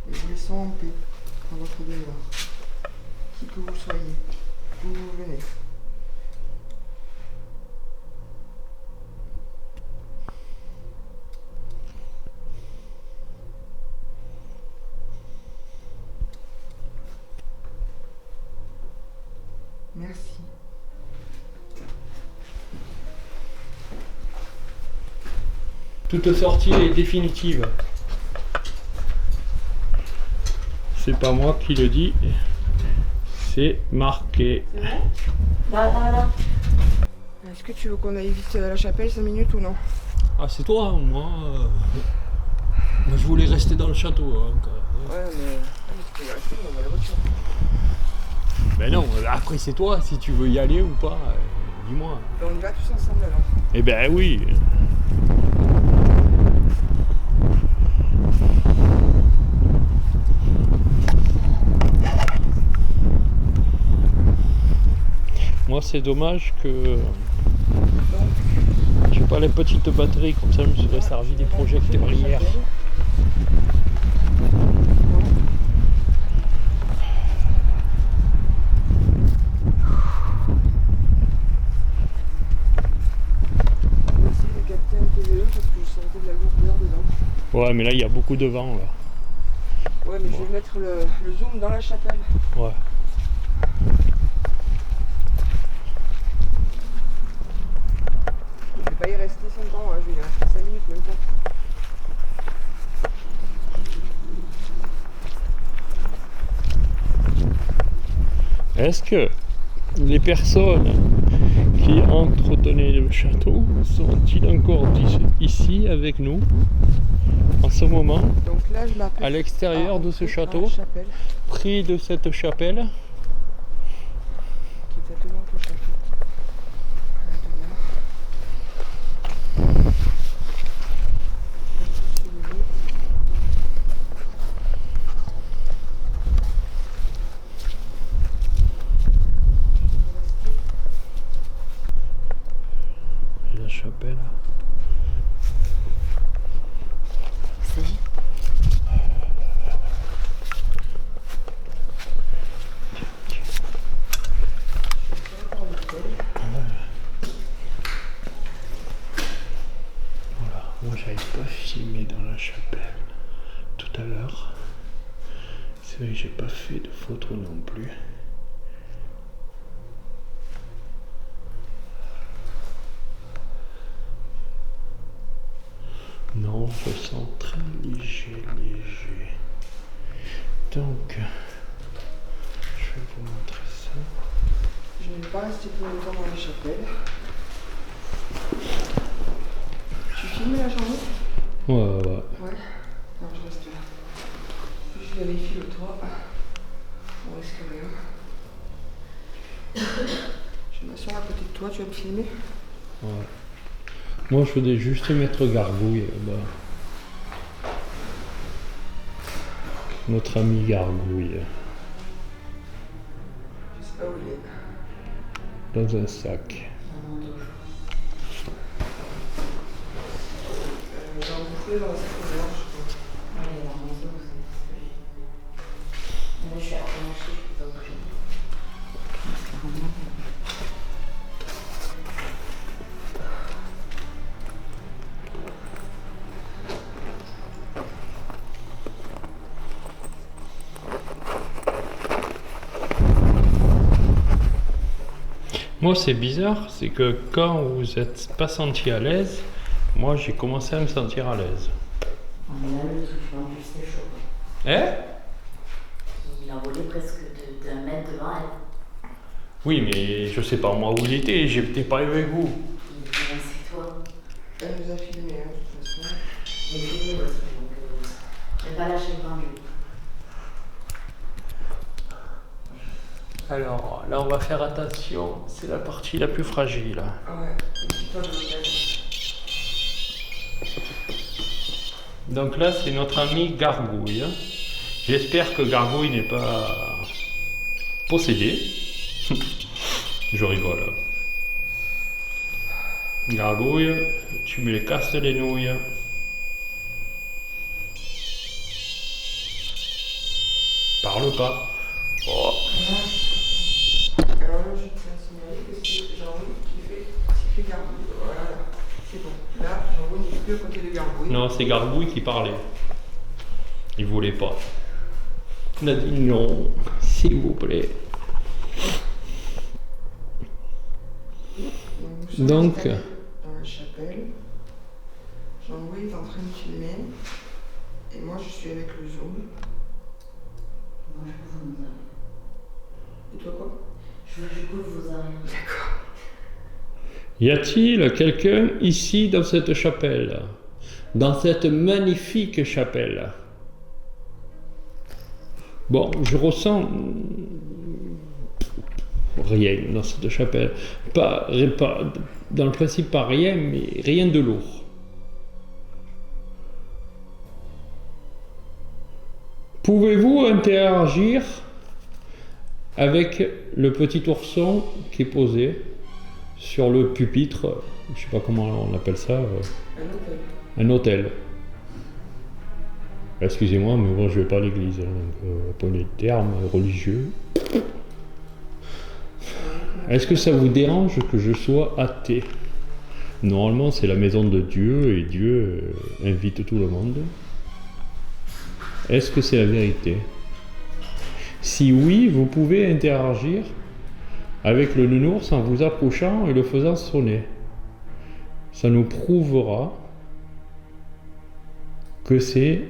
S2: Et vous laissons en paix dans votre demeure. Qui que vous soyez, d'où vous venez. Merci.
S1: Toute sortie est définitive. C'est pas moi qui le dis. C'est marqué.
S2: C'est bon?
S3: Là.
S2: Est-ce que tu veux qu'on aille vite à la chapelle 5 minutes ou non?
S1: Ah, c'est toi, hein, moi. Moi, je voulais rester dans le château. Hein,
S2: Ouais, mais tu peux y rester, on va la voiture.
S1: Ben non, après c'est toi, si tu veux y aller ou pas, dis-moi.
S2: On y va tous ensemble alors.
S1: Eh ben oui. Moi c'est dommage que j'ai pas les petites batteries, comme ça je me serais servi des projecteurs hier. Ouais, mais là il y a beaucoup de vent là.
S2: Ouais, mais je vais mettre le zoom dans la chapelle.
S1: Ouais.
S2: Je vais pas y rester 5 ans, hein, je vais y rester 5 minutes même pas.
S1: Est-ce que les personnes qui entretenaient le château sont-ils encore ici avec nous en ce moment,
S2: Donc là, je m'appelle
S1: à l'extérieur de ce château,
S2: chapelle,
S1: près de cette chapelle?
S2: qui est attenante au château. À la demeure.
S1: Et la chapelle.
S3: C'est...
S1: Voilà, moi j'avais pas filmé dans la chapelle. tout à l'heure. C'est vrai que j'ai pas fait de photos non plus. Non, je sens très léger. Donc, je vais vous montrer ça.
S2: Je ne vais pas rester plus longtemps dans la chapelle. Tu filmes la journée?
S1: Ouais.
S2: Ouais. Alors je reste là. Je vérifie le toit. On risque rien. Je m'assois à côté de toi, tu vas me filmer?
S1: Ouais. Moi, je voulais juste mettre Gargouille là-bas. Notre ami Gargouille.
S2: Je sais pas où il est.
S1: Dans un sac.
S2: J'ai embouffé dans la sac de l'or, je crois.
S3: Ouais, dans mon dos, c'est. Moi, je suis à je peux pas bouger.
S1: Moi, c'est bizarre, c'est que quand vous n'êtes pas senti à l'aise, moi, j'ai commencé à me sentir à l'aise.
S3: Là, le souffle, en plus, c'est chaud.
S1: Hein?
S3: Il a volé presque d'un mètre devant elle.
S1: Oui, mais je sais pas moi où il était, j'étais pas avec vous.
S3: Il dit, c'est toi.
S2: Elle nous a filmé, hein, de toute façon.
S3: J'ai filmé aussi, donc j'ai pas lâché le pendu.
S1: Alors, là, on va faire attention, c'est la partie la plus fragile.
S2: Ah ouais, dis-toi de l'hôtel.
S1: Donc là, c'est notre ami Gargouille. J'espère que Gargouille n'est pas possédé. Je rigole. Gargouille, tu me les casses les nouilles. Parle pas. Oh.
S2: Alors là, je tiens à signaler que c'est Jean-Louis qui fait siffler Gargouille. Voilà, c'est bon. Là, Jean-Louis n'est plus à côté de Gargouille.
S1: Non, c'est Gargouille qui parlait. Il voulait pas. Il a dit non, s'il vous plaît.
S2: Nous sommes
S1: Donc,
S2: installés dans la chapelle. Jean-Louis est en train de filmer. Et moi, je suis avec le zoom.
S3: Moi, je couvre vos oreilles.
S2: Et toi, quoi?
S3: Je couvre vos oreilles.
S2: D'accord.
S1: y a-t-il quelqu'un ici dans cette chapelle? Dans cette magnifique chapelle? Bon, je ressens rien dans cette chapelle. Pas, dans le principe, pas rien, mais rien de lourd. Pouvez-vous interagir avec le petit ourson qui est posé sur le pupitre, je sais pas comment on appelle ça,
S2: Un hôtel.
S1: un autel? Excusez-moi, mais bon, je vais pas à l'église, hein, donc pour les termes religieux. Est-ce que ça vous dérange que je sois athée? Normalement, c'est la maison de Dieu et Dieu invite tout le monde. Est-ce que c'est la vérité? Si oui, vous pouvez interagir avec le nounours en vous approchant et le faisant sonner. Ça nous prouvera que c'est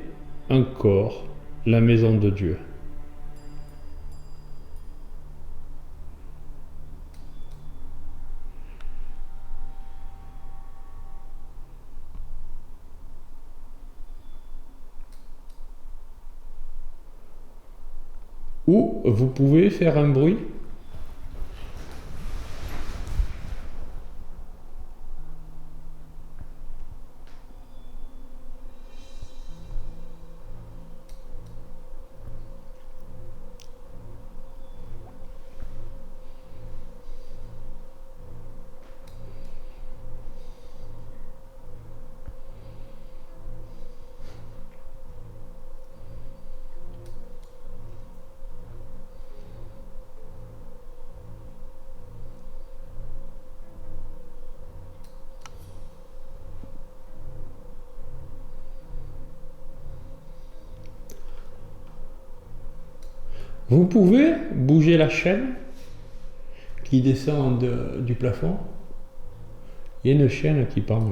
S1: encore la maison de Dieu. Ou vous pouvez faire un bruit. Vous pouvez bouger la chaîne qui descend du plafond. Il y a une chaîne qui pend là.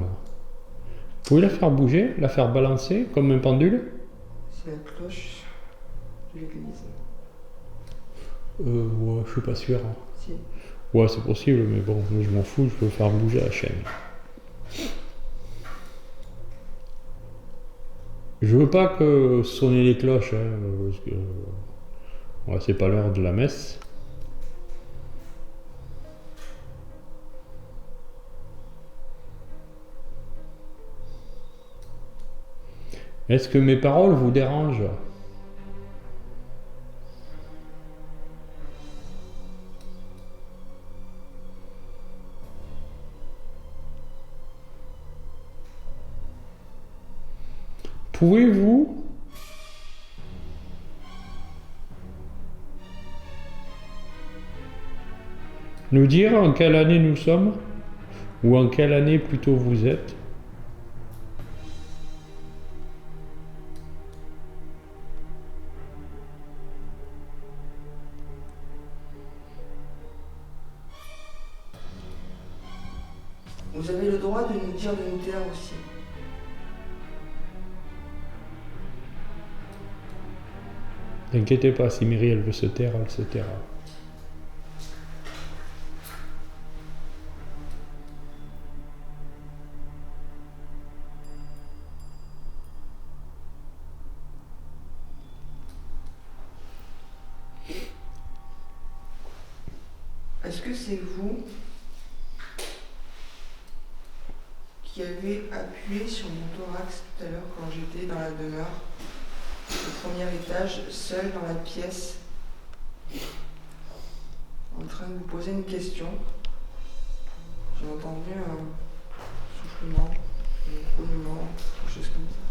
S1: Vous pouvez la faire bouger, la faire balancer comme un pendule?
S2: C'est la cloche de l'église.
S1: Ouais, je suis pas sûr.
S2: Si.
S1: Ouais, c'est possible, mais bon, je m'en fous, je peux faire bouger la chaîne. Je veux pas que sonner les cloches, hein, parce que ouais, c'est pas l'heure de la messe. Est-ce que mes paroles vous dérangent? Pouvez-vous nous dire en quelle année nous sommes? Ou en quelle année plutôt vous êtes?
S2: Vous avez le droit de nous dire de nous taire aussi.
S1: N'inquiétez pas, si Myri elle veut se taire, elle se taira.
S2: Est-ce que c'est vous qui avez appuyé sur mon thorax tout à l'heure quand j'étais dans la demeure, au premier étage, seul dans la pièce, en train de vous poser une question? J'ai entendu un soufflement, un coulement, quelque chose comme ça.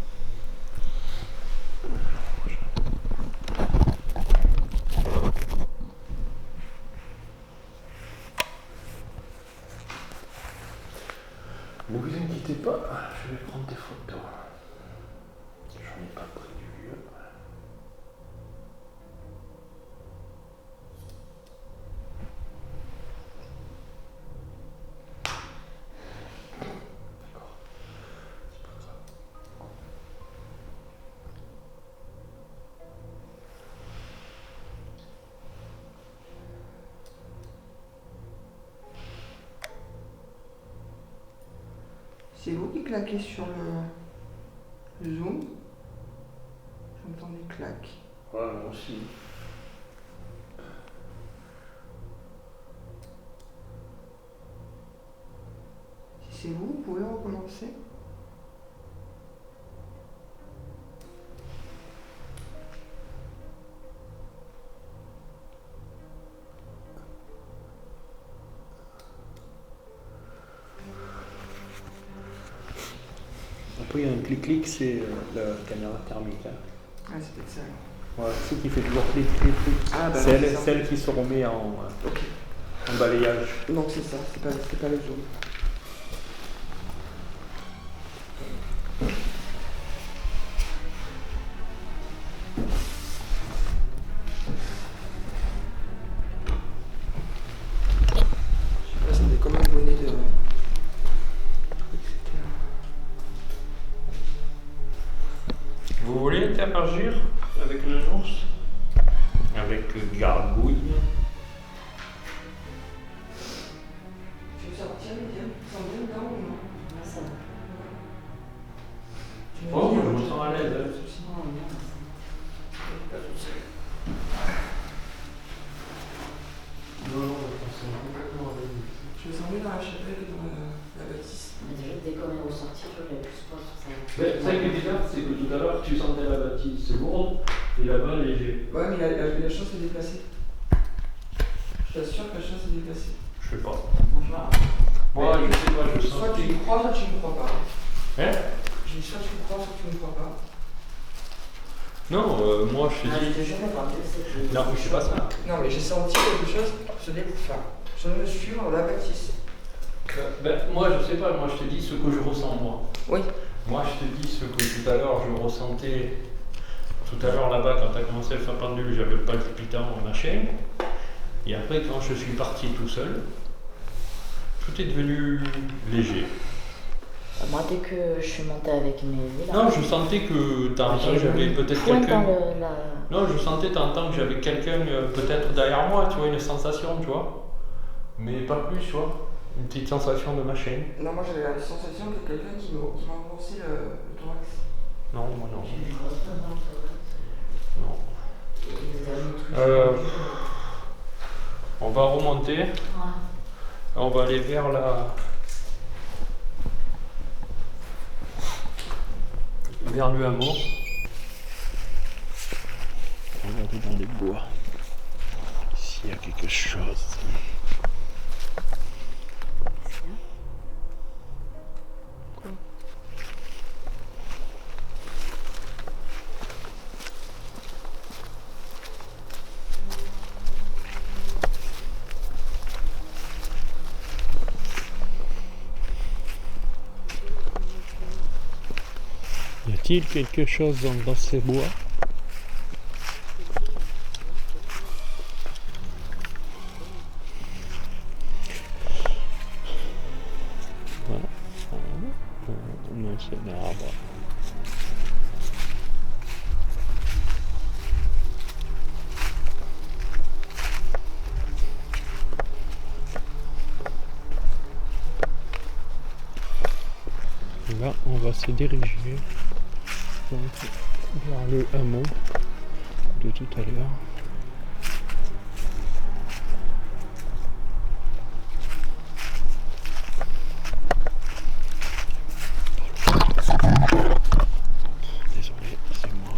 S1: Ne vous inquiétez pas, je vais prendre des photos. J'en ai pas pris du vieux. D'accord. C'est pas grave.
S2: C'est vous qui claquez sur le Zoom? J'entends des claques.
S1: Voilà, moi aussi.
S2: Si c'est vous, vous pouvez recommencer?
S1: Après, il y a un clic-clic, c'est la caméra thermique. Hein.
S2: Ah, c'est peut-être ça.
S1: Ouais, c'est qui fait toujours clic-clic-clic.
S2: Ah, bah,
S1: c'est
S2: c'est ça.
S1: celle qui se remet en balayage.
S2: Donc c'est ça, c'est pas le Zoom. Je sais pas, c'était comme un bonnet de...
S1: Vous voulez interagir avec le ours? Avec Gargouille?
S2: Tu veux sortir, Lydia? Ça en vient dedans ou non?
S3: Ouais, ça va.
S2: Tu veux
S1: Oh,
S2: dire,
S1: je me sens à l'aise.
S2: pas de souci.
S3: Oh, non,
S2: Pas de souci.
S1: Non, je me sens complètement à l'aise.
S2: Je me sens mieux dans la chapelle que dans la bâtisse.
S3: mais déjà, dès qu'on est ressorti, je l'avais plus pas sur ça.
S1: Ça qui est bizarre, c'est que tout à l'heure, tu sentais la bâtisse lourde et là-bas léger.
S2: Ouais, mais la chose s'est déplacée. Je t'assure que la chose s'est déplacée.
S1: Je sais pas.
S2: Enfin,
S1: Moi, je sais pas, je sens.
S2: soit tu me crois, soit tu me crois pas.
S1: Hein?
S2: Je dis soit tu me crois, soit tu me crois pas.
S1: Non, moi je
S3: Ah,
S1: te
S3: je
S1: dis.
S3: te jure, quand tu sais que...
S1: Non, mais je sais pas ça.
S2: Non, mais j'ai senti quelque chose se déplacer. Je me suis dans la bâtisse.
S1: Moi je sais pas, moi je te dis ce que je ressens moi.
S2: Oui.
S1: Moi je te dis ce que tout à l'heure je ressentais Tout à l'heure là-bas, quand tu as commencé à faire pendule, j'avais le palpitant, machin. Et après, quand je suis parti tout seul, tout est devenu léger.
S3: Moi, dès que je suis montée avec mes vies, là,
S1: Non, je sentais que j'avais peut-être
S3: pointe
S1: quelqu'un.
S3: dans la...
S1: Non, je sentais que j'avais quelqu'un peut-être derrière moi, tu vois, une sensation, tu vois. Mais pas plus, tu vois. Une petite sensation de machin.
S2: Non, moi j'avais la sensation que quelqu'un qui m'a enfoncé le thorax.
S1: Non, moi non.
S3: J'ai une grosse pointe dans le thorax.
S1: Non.
S3: Et les amis, trucs.
S1: On va remonter.
S3: Ouais.
S1: On va aller vers le hameau. On va aller dans les bois. S'il y a quelque chose. Y a-t-il quelque chose dans ces bois? Non, c'est un arbre. Là, on va se diriger donc, vers le hameau de tout à l'heure. Désolé, c'est moi.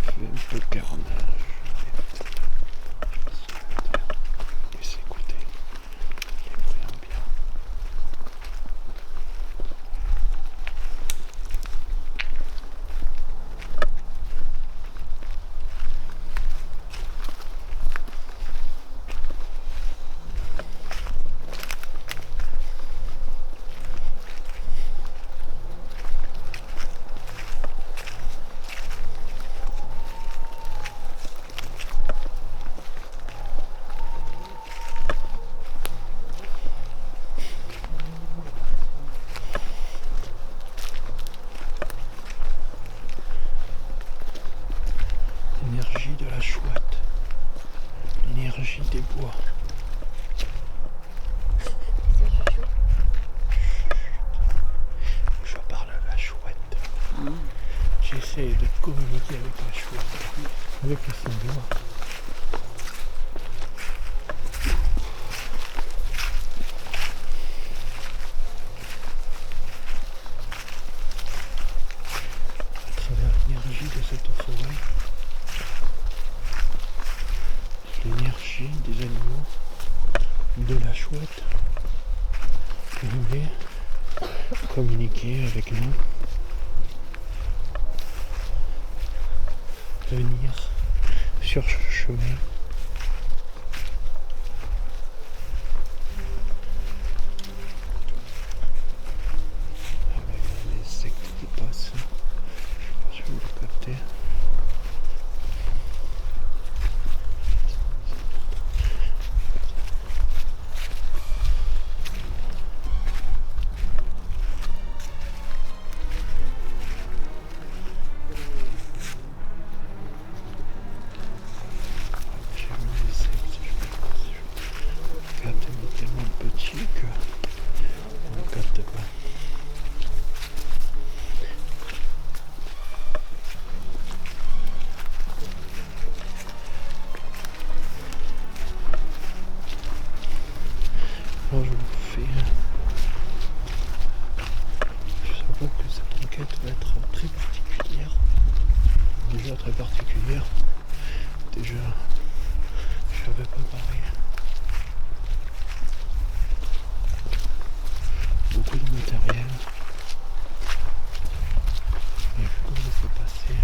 S1: Je fais un peu carnage. Et s'écouter les bruits ambiants. L'énergie de la chouette, l'énergie des bois. Je parle à la chouette. J'essaie de communiquer avec la chouette, avec son doigt. À travers l'énergie de cette forêt, l'énergie des animaux, de la chouette, qui voulait communiquer avec nous, venir sur ce chemin. Ah ben, il y a des insectes qui passent, je sais pas si vous le captez. J'ai vu les insectes, je sais pas si je capte, mais tellement petit que on ne capte pas. Alors je vous fais. Je savoure que cette enquête va être très particulière. Déjà très particulière. Déjà, je l'avais préparé. Beaucoup de matériel. Et vu comme je peux passer,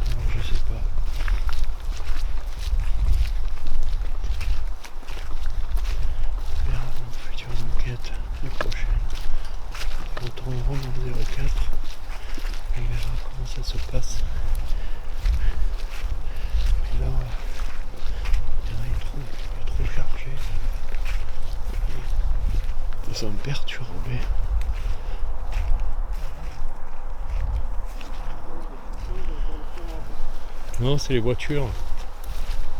S1: alors je sais pas. On verra dans une future enquête, la prochaine. sont perturbés. Non, c'est les voitures.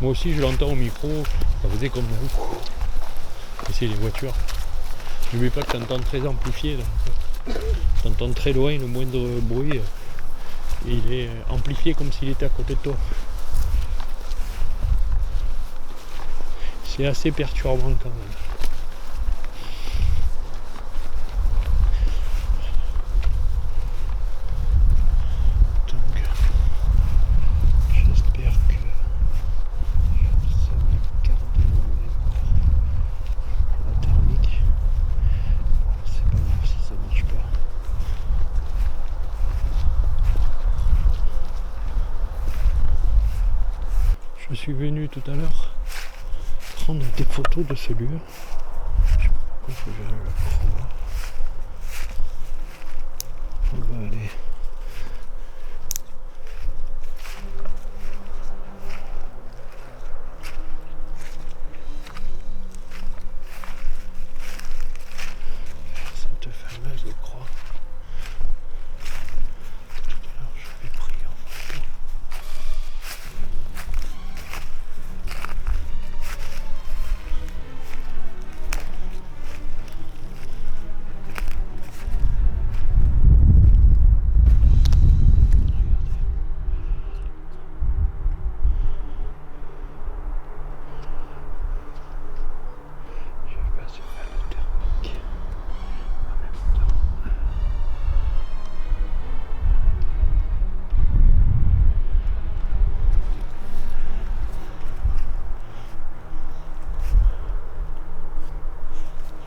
S1: Moi aussi je l'entends au micro, ça faisait comme vous. Mais c'est les voitures. N'oublie pas que tu entends très amplifié. Tu entends très loin, le moindre bruit. Et il est amplifié comme s'il était à côté de toi. C'est assez perturbant quand même. Donc, j'espère que ça va garder mon mémoire. La thermique. C'est pas grave si ça marche pas. Je suis venu tout à l'heure prendre des photos de ce lieu. Je sais pas pourquoi j'ai le chroma. On va aller. Faire cette fameuse croix. Tout à l'heure je l'ai pris en photo. Je vais passer à la thermique en même temps.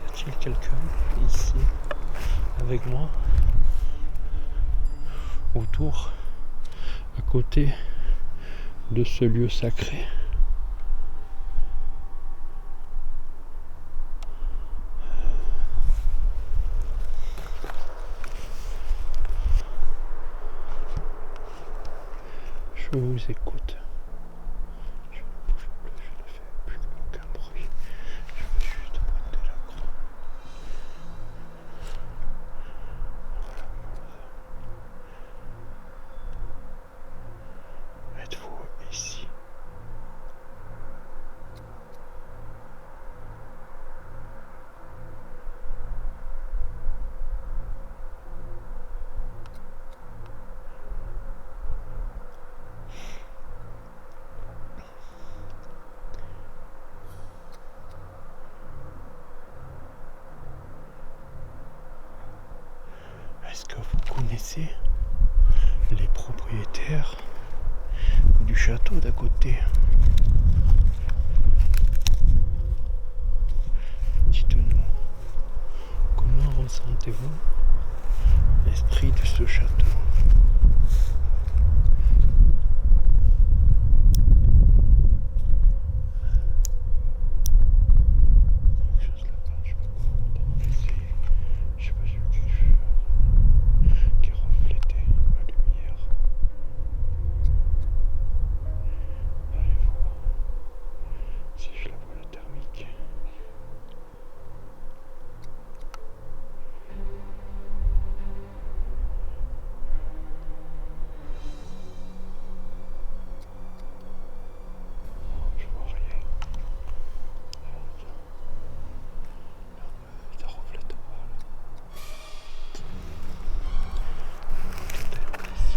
S1: Y a-t-il quelqu'un ici avec moi autour, à côté de ce lieu sacré? Je vous écoute. Je ne bouge plus, je ne fais plus aucun bruit. Je veux juste pointer la croix. Voilà. Êtes-vous ici? Est-ce que vous connaissez les propriétaires du château d'à côté? Dites-nous, comment ressentez-vous l'esprit de ce château? Quelque chose là-bas, je sais pas quoi entendre ici. Je sais pas, j'ai vu quelque chose qui reflétait ma lumière. Allez voir si je la vois la thermique. Non, je vois rien. Ça reflète pas là. Peut-être ici.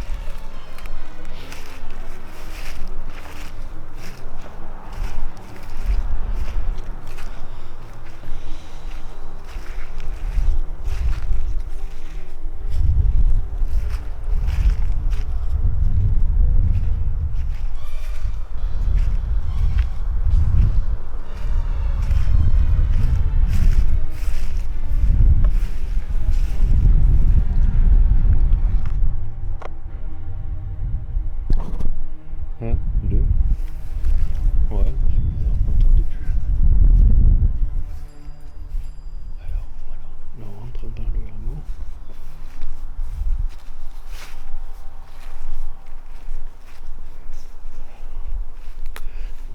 S1: Un, deux. Ouais, c'est bizarre, on n'entendait plus. Alors voilà, là on rentre dans le hameau.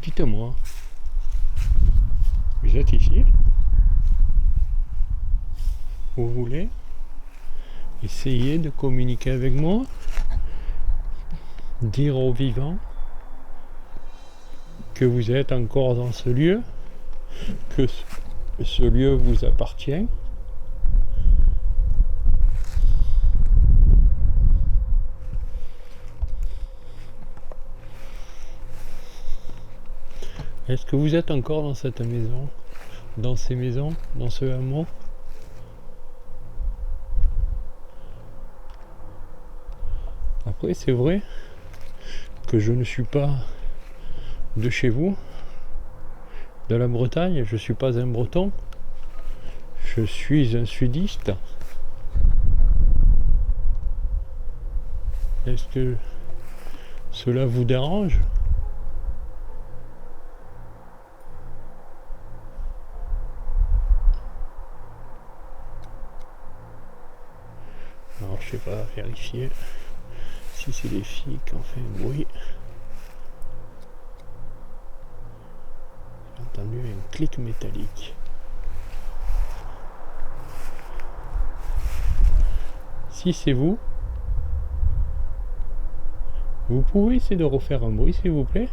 S1: Dites-moi, vous êtes ici? vous voulez. Essayez de communiquer avec moi. Dire aux vivants que vous êtes encore dans ce lieu, que ce lieu vous appartient. Est-ce que vous êtes encore dans cette maison, dans ces maisons, dans ce hameau? Après, c'est vrai que je ne suis pas de chez vous, de la Bretagne, je ne suis pas un Breton, je suis un sudiste. Est-ce que cela vous dérange? Alors je sais pas, vérifier si c'est les filles qui ont fait un bruit. J'ai entendu un clic métallique. Si c'est vous, vous pouvez essayer de refaire un bruit s'il vous plaît?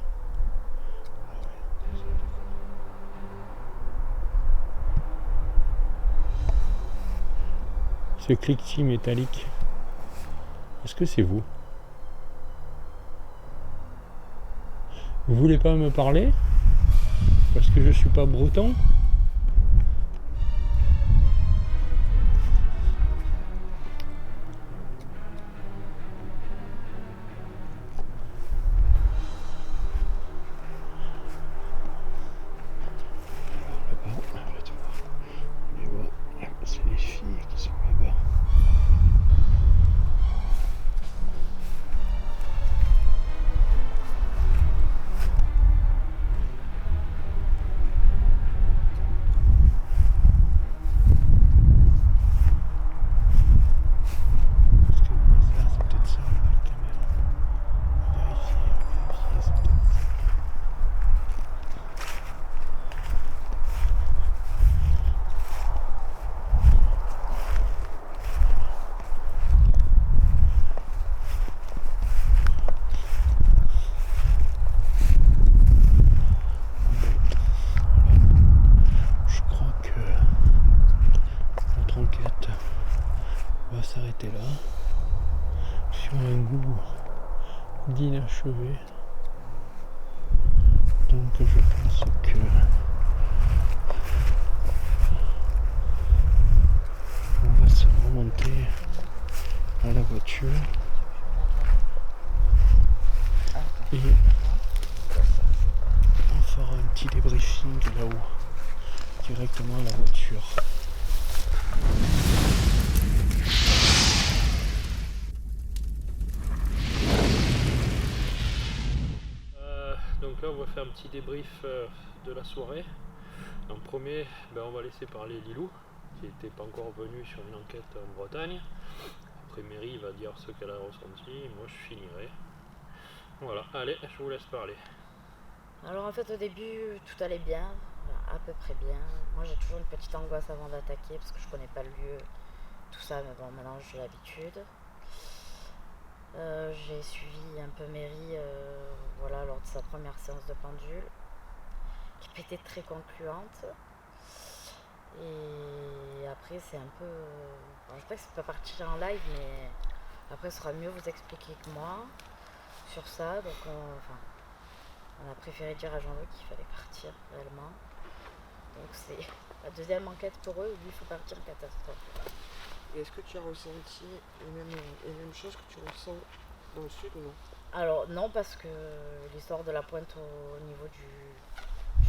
S1: Ce cliquetis métallique, est-ce que c'est vous? Vous voulez pas me parler? Parce que je suis pas breton? C'est les filles qui sont là-bas. Est-ce que ça, c'est peut-être ça, la caméra. Vérifier, c'est peut-être ça. Je crois que notre enquête va s'arrêter là, sur un goût d'inachevé. Donc je pense que on va se remonter à la voiture et on fera un petit débriefing là-haut, directement à la voiture. Donc là on va faire un petit débrief de la soirée. En premier, on va laisser parler Lilou, qui n'était pas encore venue sur une enquête en Bretagne. Après Mary va dire ce qu'elle a ressenti, et moi je finirai. Voilà, allez, je vous laisse parler.
S3: Alors en fait au début tout allait bien, à peu près bien. Moi j'ai toujours une petite angoisse avant d'attaquer parce que je connais pas le lieu, tout ça, mais bon maintenant j'ai l'habitude. J'ai suivi un peu Mary voilà, lors de sa première séance de pendule, qui était très concluante. Et après c'est un peu... je sais pas que ça peut partir en live, mais après ce sera mieux vous expliquer que moi sur ça. Donc on a préféré dire à Jean-Luc qu'il fallait partir réellement. Donc c'est la deuxième enquête pour eux où lui il faut partir en catastrophe.
S2: Et est-ce que tu as ressenti les mêmes choses que tu ressens dans le sud ou non?
S3: Alors non, parce que l'histoire de la pointe au niveau du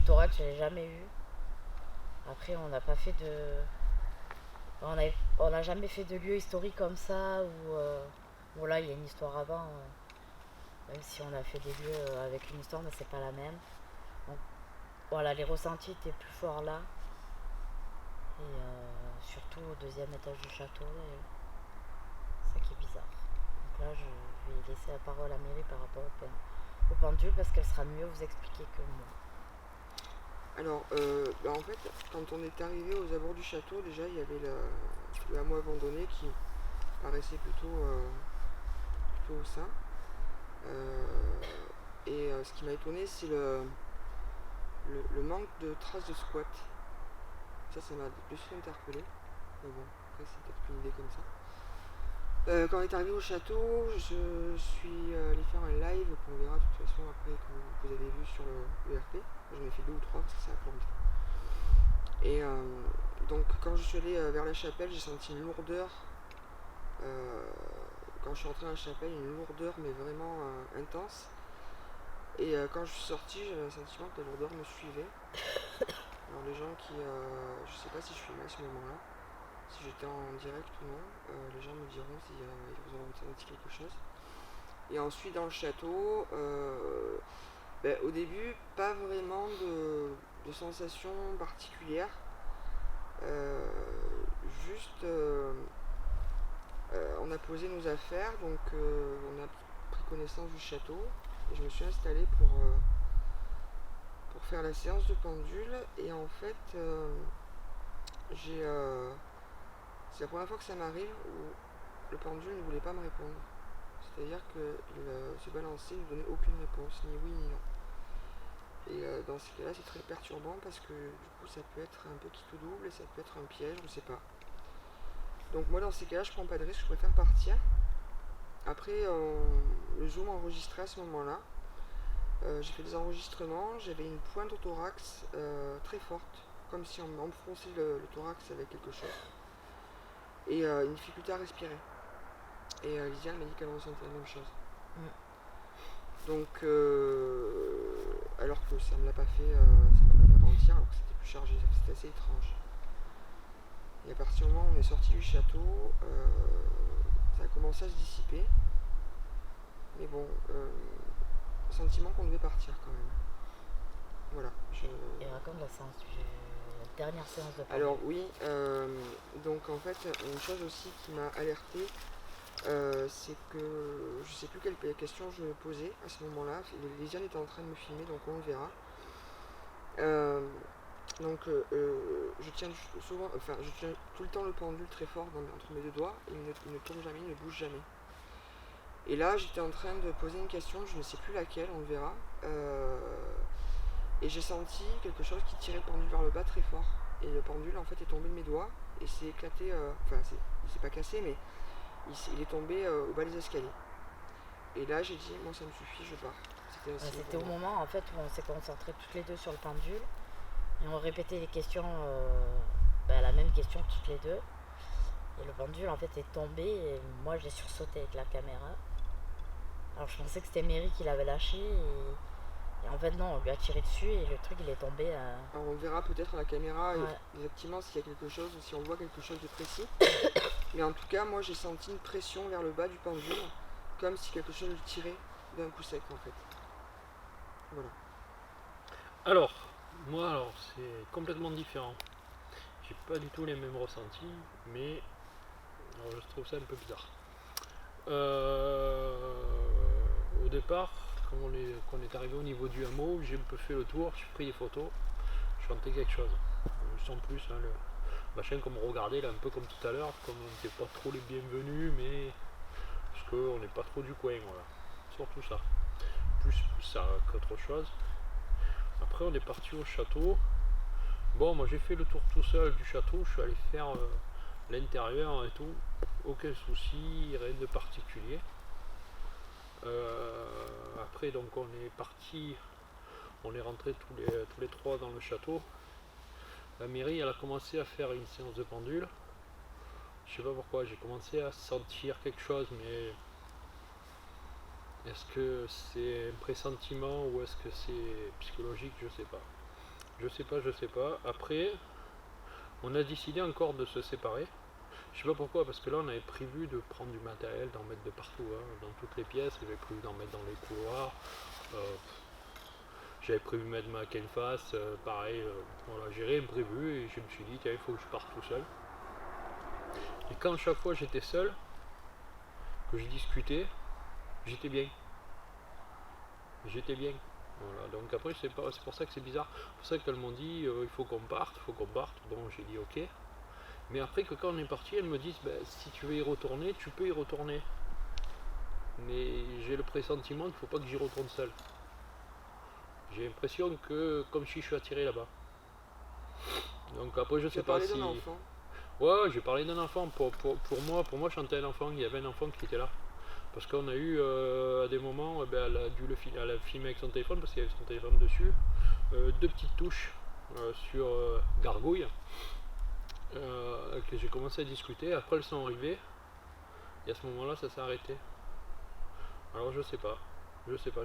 S3: thorax, je l'ai jamais eu. Après, on n'a pas fait de... On n'a jamais fait de lieu historique comme ça, où là, il y a une histoire avant. Même si on a fait des lieux avec une histoire, mais c'est pas la même. Donc, voilà, les ressentis étaient plus forts là. Et surtout au deuxième étage du château. C'est ça qui est bizarre. Donc là, je vais laisser la parole à Mary par rapport au pendule, parce qu'elle sera mieux vous expliquer que moi.
S2: Alors, en fait, quand on est arrivé aux abords du château, déjà il y avait le hameau abandonné qui paraissait plutôt sain. Ce qui m'a étonné, c'est le manque de traces de squat. Ça m'a de suite interpellé. Mais bon, après c'est peut-être qu'une idée comme ça. Quand on est arrivé au château, je suis allé faire un live qu'on verra de toute façon après que vous avez vu sur le RP. J'en ai fait 2 ou 3 parce que c'est un peu longtemps. Et donc quand je suis allé vers la chapelle, j'ai senti une lourdeur. Quand je suis entré dans la chapelle, une lourdeur mais vraiment intense. Et quand je suis sorti, j'avais le sentiment que la lourdeur me suivait. Alors les gens qui... je sais pas si je filmais à ce moment-là, si j'étais en direct ou non, les gens me diront s'ils ont ressenti quelque chose. Et ensuite dans le château, au début, pas vraiment de sensation particulière. Juste, on a posé nos affaires, donc on a pris connaissance du château. Et je me suis installée pour faire la séance de pendule. Et en fait, c'est la première fois que ça m'arrive où le pendule ne voulait pas me répondre. C'est-à-dire qu'il se balançait, il ne donnait aucune réponse, ni oui ni non. Et dans ces cas-là, c'est très perturbant parce que du coup, ça peut être un peu qui tout double et ça peut être un piège, je ne sais pas. Donc moi, dans ces cas-là, je prends pas de risque, je préfère partir. Après, le Zoom enregistré à ce moment-là, j'ai fait des enregistrements, j'avais une pointe au thorax très forte, comme si on m'enfonçait le thorax avec quelque chose. Et une difficulté à respirer. Et Lisiane m'a dit qu'elle ressentait la même chose. Donc, alors que ça ne me l'a pas fait avant-hier, alors que c'était plus chargé, c'était assez étrange. Et à partir du moment où on est sorti du château, ça a commencé à se dissiper. Mais bon, sentiment qu'on devait partir quand même. Voilà.
S3: Et raconte la dernière séance de pendule.
S2: Alors oui, donc en fait, une chose aussi qui m'a alerté, c'est que je sais plus quelle question je me posais à ce moment-là. Lisiane était en train de me filmer, donc on le verra. Je tiens tout le temps le pendule très fort entre mes deux doigts, et il ne tourne jamais, il ne bouge jamais. Et là, j'étais en train de poser une question, je ne sais plus laquelle, on le verra. Et j'ai senti quelque chose qui tirait le pendule vers le bas très fort. Et le pendule en fait est tombé de mes doigts et s'est éclaté, il s'est pas cassé, mais il est tombé au bas des escaliers. Et là j'ai dit, moi ça me suffit, je pars.
S3: C'était au moment en fait où on s'est concentrés toutes les deux sur le pendule et on répétait les questions, la même question toutes les deux. Et le pendule en fait est tombé et moi j'ai sursauté avec la caméra. Alors je pensais que c'était Mary qui l'avait lâché et en fait non, on lui a tiré dessus et le truc il est tombé.
S2: Alors on verra peut-être à la caméra exactement s'il y a quelque chose, si on voit quelque chose de précis. Mais en tout cas moi j'ai senti une pression vers le bas du pendule, comme si quelque chose le tirait d'un coup sec en fait. Voilà.
S1: Alors, moi c'est complètement différent. J'ai pas du tout les mêmes ressentis, mais je trouve ça un peu bizarre. Au départ, quand on est arrivé au niveau du hameau, j'ai un peu fait le tour, j'ai pris des photos, je sentais quelque chose. Sans plus, le machin qu'on me regardait là, un peu comme tout à l'heure, comme on n'était pas trop les bienvenus, mais parce qu'on n'est pas trop du coin, voilà. Surtout ça. Plus ça qu'autre chose. Après on est parti au château. Bon, moi j'ai fait le tour tout seul du château, je suis allé faire l'intérieur et tout, aucun souci, rien de particulier. Après donc on est parti, on est rentré tous les trois dans le château. La mairie elle a commencé à faire une séance de pendule. Je sais pas pourquoi, j'ai commencé à sentir quelque chose, mais est-ce que c'est un pressentiment ou est-ce que c'est psychologique, je sais pas. Je sais pas. Après, on a décidé encore de se séparer. Je sais pas pourquoi, parce que là on avait prévu de prendre du matériel, d'en mettre de partout, dans toutes les pièces, j'avais prévu d'en mettre dans les couloirs, j'avais prévu de mettre ma canefas, pareil, voilà, j'ai rien prévu et je me suis dit tiens il faut que je parte tout seul. Et quand chaque fois j'étais seul, que je discutais, j'étais bien. Voilà, donc après, c'est pour ça que c'est bizarre. C'est pour ça qu'elles m'ont dit, il faut qu'on parte, il faut qu'on parte. Bon, j'ai dit ok. Mais après que quand on est parti, elles me disent, ben, si tu veux y retourner, tu peux y retourner. Mais j'ai le pressentiment qu'il ne faut pas que j'y retourne seul. J'ai l'impression que comme si je suis attiré là-bas. Donc après, je sais pas si.
S2: Enfant.
S1: Ouais, j'ai parlé d'un enfant. Pour moi, chanter un enfant. Il y avait un enfant qui était là. Parce qu'on a eu à des moments, elle a dû elle a filmé avec son téléphone parce qu'il y avait son téléphone dessus. Deux petites touches sur Gargouille que j'ai commencé à discuter. Après, elles sont arrivées. Et à ce moment-là, ça s'est arrêté. Alors, je sais pas. Je sais pas.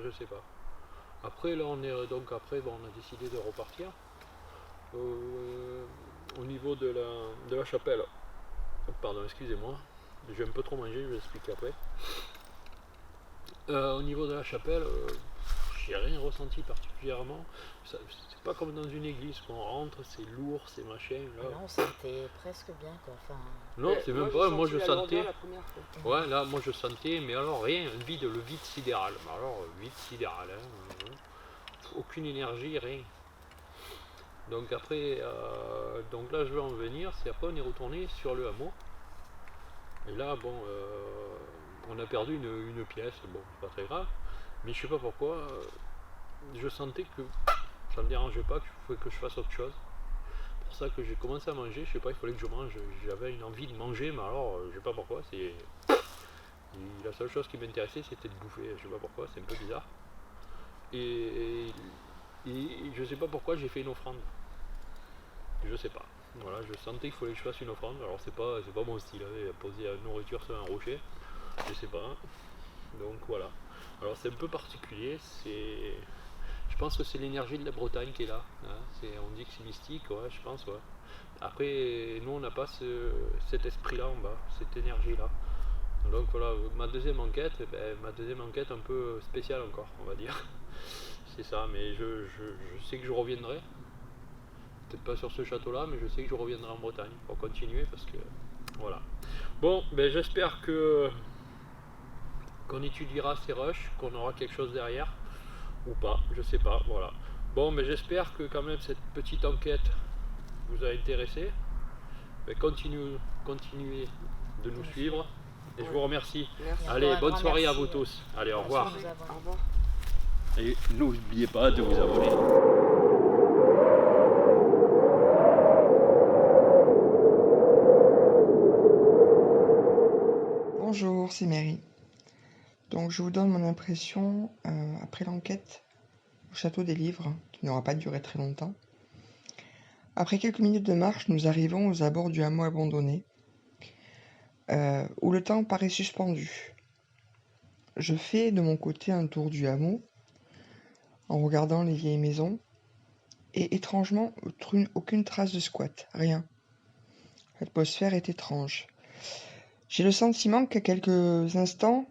S1: Après, là, on est donc après, bon, on a décidé de repartir au niveau de la chapelle. Pardon, excusez-moi. J'ai un peu trop mangé, je vais expliquer après. Au niveau de la chapelle, j'ai rien ressenti particulièrement. C'est pas comme dans une église, qu'on rentre, c'est lourd, c'est machin. Là.
S3: Là, on sentait presque bien, quoi. Enfin,
S1: Non, c'est même pas, moi je sentais.
S2: La première fois.
S1: Ouais, là, moi je sentais, mais alors rien, le vide sidéral. Alors, vide sidéral, hein, aucune énergie, rien. Donc après, donc là je vais en venir, c'est après on est retourné sur le hameau. Et là, bon, on a perdu une pièce, bon, c'est pas très grave, mais je sais pas pourquoi, je sentais que ça me dérangeait pas, qu'il fallait que je fasse autre chose. C'est pour ça que j'ai commencé à manger, je sais pas, il fallait que je mange, j'avais une envie de manger, mais alors, je sais pas pourquoi, la seule chose qui m'intéressait c'était de bouffer, je sais pas pourquoi, c'est un peu bizarre. Et je sais pas pourquoi j'ai fait une offrande. Je sais pas. Voilà, je sentais qu'il fallait que je fasse une offrande. Alors c'est pas mon style, hein, poser la nourriture sur un rocher. Je sais pas. Donc voilà. Alors c'est un peu particulier. Je pense que c'est l'énergie de la Bretagne qui est là. Hein. On dit que c'est mystique, ouais, je pense, ouais. Après, nous on n'a pas cet esprit-là en bas, cette énergie-là. Donc voilà, ma deuxième enquête un peu spéciale encore, on va dire. C'est ça, mais je sais que je reviendrai. Peut-être pas sur ce château-là, mais je sais que je reviendrai en Bretagne pour continuer parce que voilà. Bon, ben j'espère qu'on étudiera ces rushs, qu'on aura quelque chose derrière ou pas, je sais pas, voilà. Bon, mais j'espère que quand même cette petite enquête vous a intéressé. Ben, continuez de nous suivre et je vous remercie.
S2: Merci.
S1: Allez, bonne soirée
S3: merci.
S1: à vous tous. Allez, au revoir.
S2: Au revoir.
S1: Et n'oubliez pas de vous abonner.
S2: Bonjour, c'est Mary. Donc je vous donne mon impression après l'enquête au château des livres, qui n'aura pas duré très longtemps. Après quelques minutes de marche, nous arrivons aux abords du hameau abandonné, où le temps paraît suspendu. Je fais de mon côté un tour du hameau, en regardant les vieilles maisons, et étrangement, aucune trace de squat, rien. L'atmosphère est étrange. J'ai le sentiment qu'à quelques instants,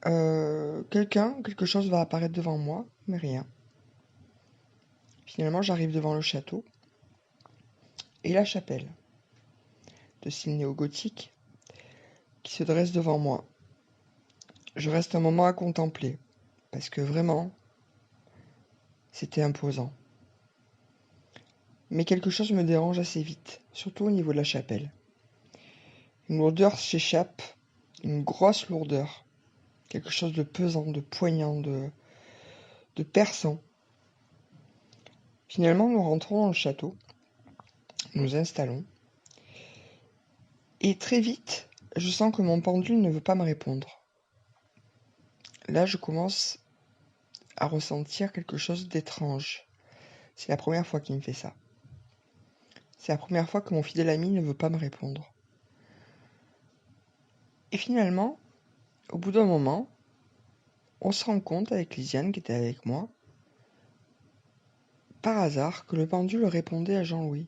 S2: quelque chose va apparaître devant moi, mais rien. Finalement, j'arrive devant le château et la chapelle, de style néo-gothique, qui se dresse devant moi. Je reste un moment à contempler, parce que vraiment, c'était imposant. Mais quelque chose me dérange assez vite, surtout au niveau de la chapelle. Une lourdeur s'échappe, une grosse lourdeur, quelque chose de pesant, de poignant, de perçant. Finalement, nous rentrons dans le château, nous installons, et très vite, je sens que mon pendule ne veut pas me répondre. Là, je commence à ressentir quelque chose d'étrange. C'est la première fois qu'il me fait ça. C'est la première fois que mon fidèle ami ne veut pas me répondre. Et finalement, au bout d'un moment, on se rend compte avec Lisiane qui était avec moi, par hasard, que le pendule répondait à Jean-Louis,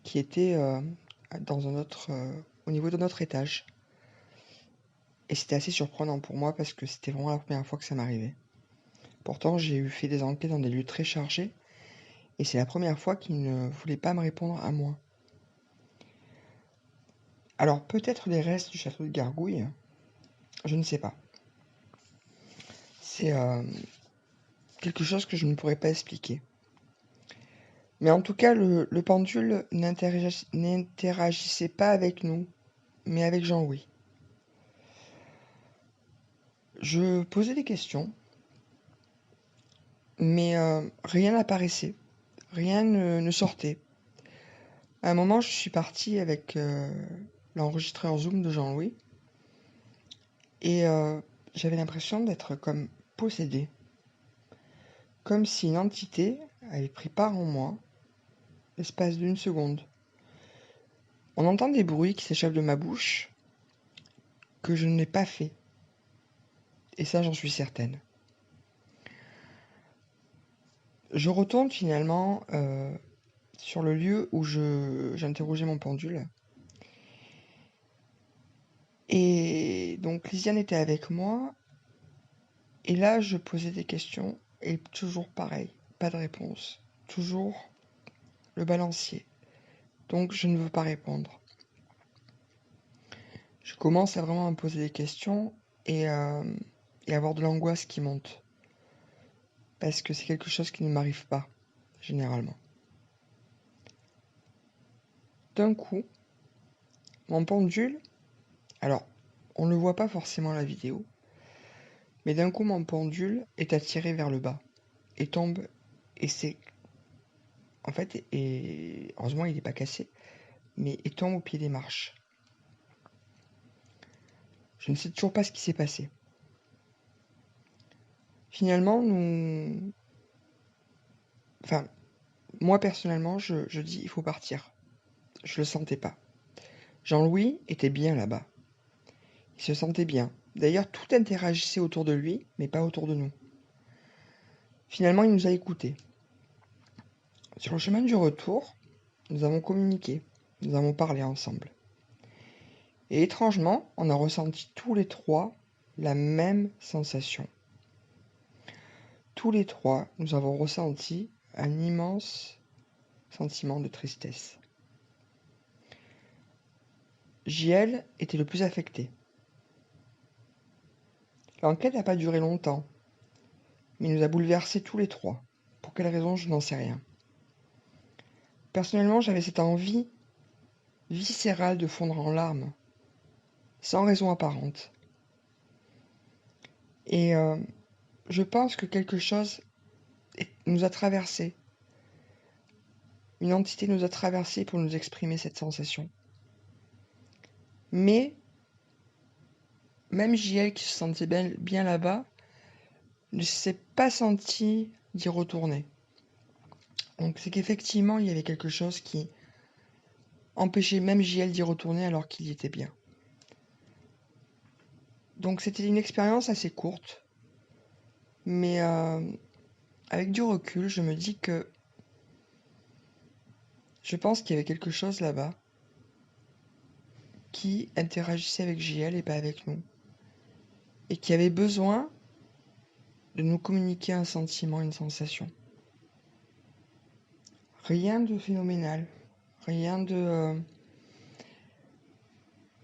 S2: qui était au niveau de notre étage. Et c'était assez surprenant pour moi parce que c'était vraiment la première fois que ça m'arrivait. Pourtant, j'ai fait des enquêtes dans des lieux très chargés, et c'est la première fois qu'il ne voulait pas me répondre à moi. Alors peut-être les restes du château de Gargouille, je ne sais pas. C'est quelque chose que je ne pourrais pas expliquer. Mais en tout cas, le pendule n'interagissait pas avec nous, mais avec Jean-Louis. Je posais des questions, mais rien n'apparaissait, rien ne sortait. À un moment, je suis partie avec l'enregistreur Zoom de Jean-Louis, et j'avais l'impression d'être comme possédée. Comme si une entité avait pris part en moi, l'espace d'une seconde. On entend des bruits qui s'échappent de ma bouche que je n'ai pas fait. Et ça, j'en suis certaine. Je retourne finalement sur le lieu où j'interrogeais mon pendule. Et donc Lisiane était avec moi. Et là, je posais des questions. Et toujours pareil, pas de réponse. Toujours le balancier. Donc je ne veux pas répondre. Je commence à vraiment me poser des questions et avoir de l'angoisse qui monte. Parce que c'est quelque chose qui ne m'arrive pas, généralement. D'un coup, mon pendule, alors, on ne le voit pas forcément à la vidéo, mais d'un coup, mon pendule est attiré vers le bas et tombe, et c'est... En fait, et heureusement, il n'est pas cassé, mais il tombe au pied des marches. Je ne sais toujours pas ce qui s'est passé. Finalement, Enfin, moi, personnellement, je dis, il faut partir. Je le sentais pas. Jean-Louis était bien là-bas. Il se sentait bien. D'ailleurs, tout interagissait autour de lui, mais pas autour de nous. Finalement, il nous a écoutés. Sur le chemin du retour, nous avons communiqué, nous avons parlé ensemble. Et étrangement, on a ressenti tous les trois la même sensation. Tous les trois, nous avons ressenti un immense sentiment de tristesse. JL était le plus affecté. L'enquête n'a pas duré longtemps, mais nous a bouleversés tous les trois. Pour quelle raison, je n'en sais rien. Personnellement, j'avais cette envie viscérale de fondre en larmes, sans raison apparente. Et je pense que quelque chose nous a traversés. Une entité nous a traversés pour nous exprimer cette sensation. Mais, même JL qui se sentait bien là-bas, ne s'est pas senti d'y retourner. Donc c'est qu'effectivement, il y avait quelque chose qui empêchait même JL d'y retourner alors qu'il y était bien. Donc c'était une expérience assez courte, mais avec du recul, je me dis que je pense qu'il y avait quelque chose là-bas qui interagissait avec JL et pas avec nous, et qui avait besoin de nous communiquer un sentiment, une sensation. Rien de phénoménal, rien de...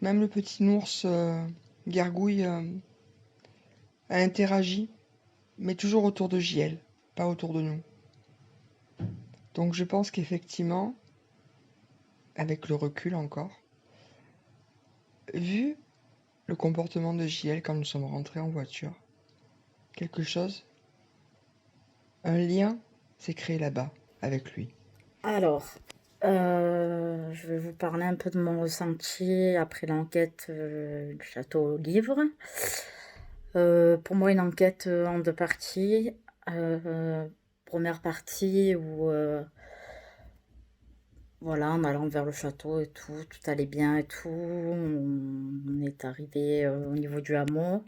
S2: Même le petit ours gargouille a interagi, mais toujours autour de JL, pas autour de nous. Donc je pense qu'effectivement, avec le recul encore, vu le comportement de JL quand nous sommes rentrés en voiture, quelque chose, un lien s'est créé là-bas avec lui.
S3: Alors, je vais vous parler un peu de mon ressenti après l'enquête du château au livre. Pour moi, une enquête en deux parties. Première partie où, voilà, en allant vers le château et tout allait bien et tout. On est arrivé au niveau du hameau.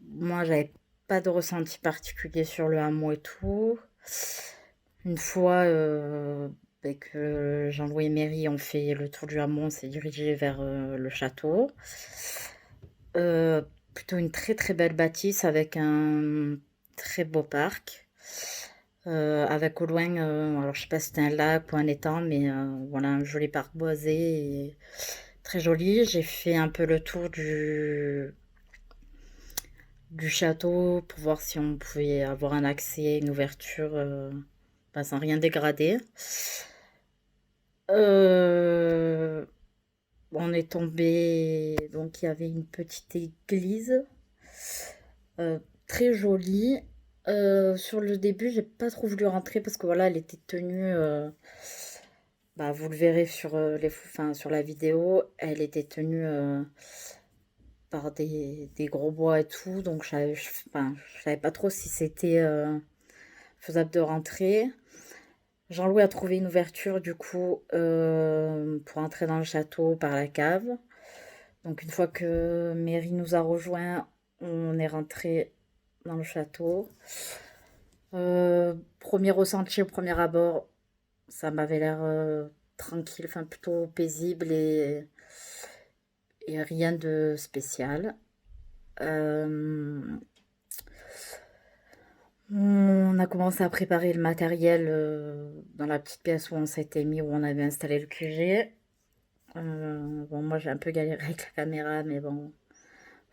S3: Moi, j'avais pas de ressenti particulier sur le hameau et tout. Une fois que Jean-Louis et Mary ont fait le tour du hameau, on s'est dirigé vers le château. Plutôt une très très belle bâtisse avec un très beau parc. Avec au loin, alors je sais pas si c'était un lac ou un étang, mais voilà, un joli parc boisé et très joli. J'ai fait un peu le tour du château pour voir si on pouvait avoir un accès, une ouverture sans rien dégrader. Euh, on est tombé, donc il y avait une petite église euh, très jolie. Sur le début, j'ai pas trop voulu rentrer parce que voilà, elle était tenue. Vous le verrez sur sur la vidéo, elle était tenue par des gros bois et tout, donc je savais pas trop si c'était faisable de rentrer. Jean-Louis a trouvé une ouverture du coup pour entrer dans le château par la cave. Donc une fois que Mary nous a rejoints, on est rentré dans le château. Premier ressenti au premier abord, ça m'avait l'air tranquille, enfin plutôt paisible et rien de spécial. Euh, on a commencé à préparer le matériel dans la petite pièce où on s'était mis, où on avait installé le QG. Moi j'ai un peu galéré avec la caméra, mais bon,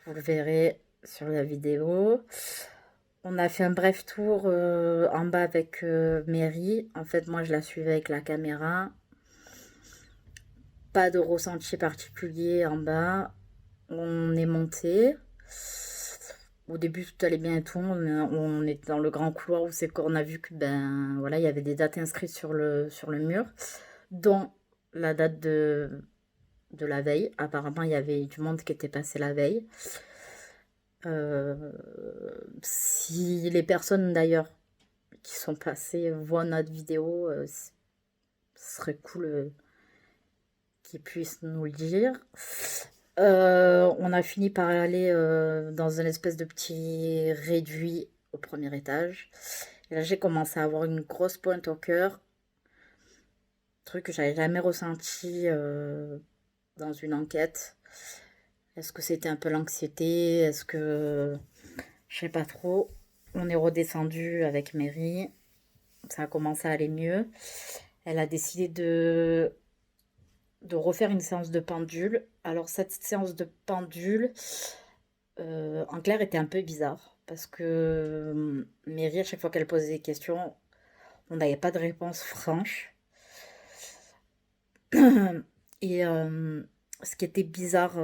S3: vous le verrez sur la vidéo. On a fait un bref tour en bas avec Mary. En fait, moi je la suivais avec la caméra. Pas de ressenti particulier en bas. On est monté. Au début, tout allait bien et tout. On est dans le grand couloir où c'est qu'on a vu que voilà, il y avait des dates inscrites sur le mur, dont la date de la veille. Apparemment, il y avait du monde qui était passé la veille. Si les personnes d'ailleurs qui sont passées voient notre vidéo, ce serait cool qu'ils puissent nous le dire. On a fini par aller dans une espèce de petit réduit au premier étage. Et là, j'ai commencé à avoir une grosse pointe au cœur. Truc que j'avais jamais ressenti dans une enquête. Est-ce que c'était un peu l'anxiété? Est-ce que... Je sais pas trop. On est redescendu avec Mary. Ça a commencé à aller mieux. Elle a décidé de refaire une séance de pendule. Alors cette séance de pendule, en clair, était un peu bizarre. Parce que Mary, à chaque fois qu'elle posait des questions, on n'avait pas de réponse franche. Et ce qui était bizarre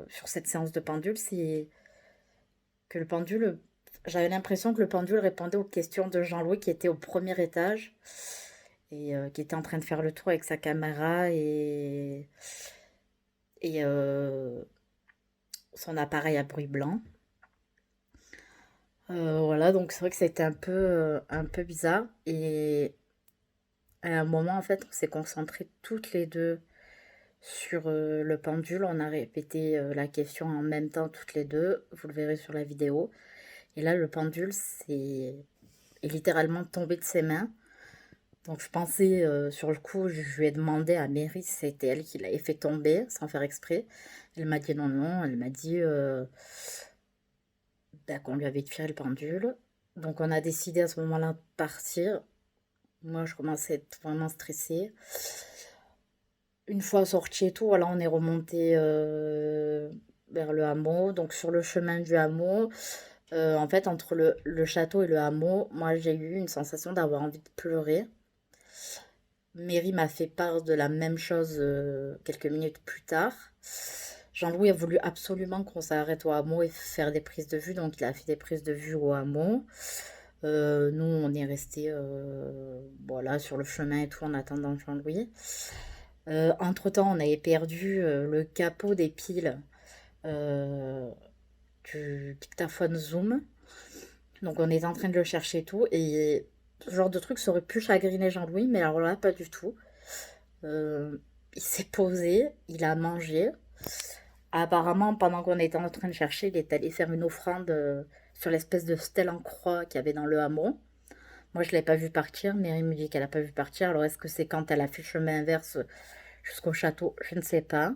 S3: sur cette séance de pendule, c'est que le pendule, j'avais l'impression que le pendule répondait aux questions de Jean-Louis qui était au premier étage et qui était en train de faire le tour avec sa caméra et son appareil à bruit blanc. Voilà, donc c'est vrai que c'était un peu bizarre. Et à un moment, en fait, on s'est concentrés toutes les deux sur le pendule. On a répété la question en même temps, toutes les deux. Vous le verrez sur la vidéo. Et là, le pendule est littéralement tombé de ses mains. Donc je pensais, sur le coup, je lui ai demandé à Mary si c'était elle qui l'avait fait tomber, sans faire exprès. Elle m'a dit non, non. Elle m'a dit qu'on lui avait tiré le pendule. Donc on a décidé à ce moment-là de partir. Moi, je commençais à être vraiment stressée. Une fois sorti et tout, voilà, on est remonté vers le hameau. Donc sur le chemin du hameau, en fait, entre le château et le hameau, moi j'ai eu une sensation d'avoir envie de pleurer. Mary m'a fait part de la même chose quelques minutes plus tard. Jean-Louis a voulu absolument qu'on s'arrête au hameau et faire des prises de vue, donc il a fait des prises de vue au hameau. Nous, on est resté voilà, sur le chemin et tout en attendant Jean-Louis. Entre-temps, on avait perdu le capot des piles du dictaphone Zoom. Donc on est en train de le chercher et tout. Et ce genre de truc, ça aurait pu chagriner Jean-Louis, mais alors là, pas du tout. Il s'est posé, il a mangé. Apparemment, pendant qu'on était en train de chercher, il est allé faire une offrande sur l'espèce de stèle en croix qu'il y avait dans le hameau. Moi, je ne l'ai pas vu partir. Mary me dit qu'elle n'a pas vu partir. Alors, est-ce que c'est quand elle a fait le chemin inverse jusqu'au château? Je ne sais pas.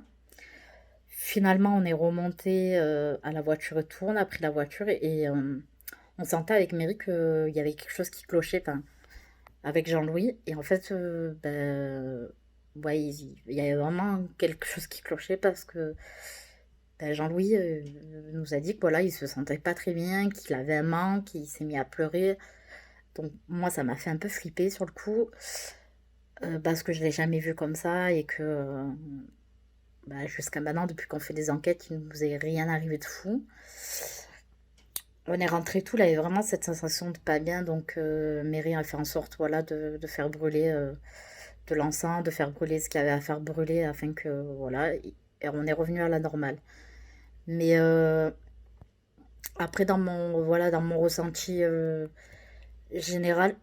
S3: Finalement, on est remonté à la voiture et tout. On a pris la voiture et on sentait avec Mary qu'il y avait quelque chose qui clochait avec Jean-Louis. Et en fait, ouais, il y avait vraiment quelque chose qui clochait parce que ben, Jean-Louis nous a dit que voilà, il se sentait pas très bien, qu'il avait un manque, qu'il s'est mis à pleurer. Donc moi, ça m'a fait un peu flipper sur le coup, parce que je l'ai jamais vu comme ça et que bah, jusqu'à maintenant, depuis qu'on fait des enquêtes, il ne nous est rien arrivé de fou. On est rentré tout, il avait vraiment cette sensation de pas bien, donc Mary a fait en sorte voilà, de faire brûler de l'encens, de faire brûler ce qu'il y avait à faire brûler afin que voilà, et on est revenu à la normale. Mais après, dans mon ressenti général,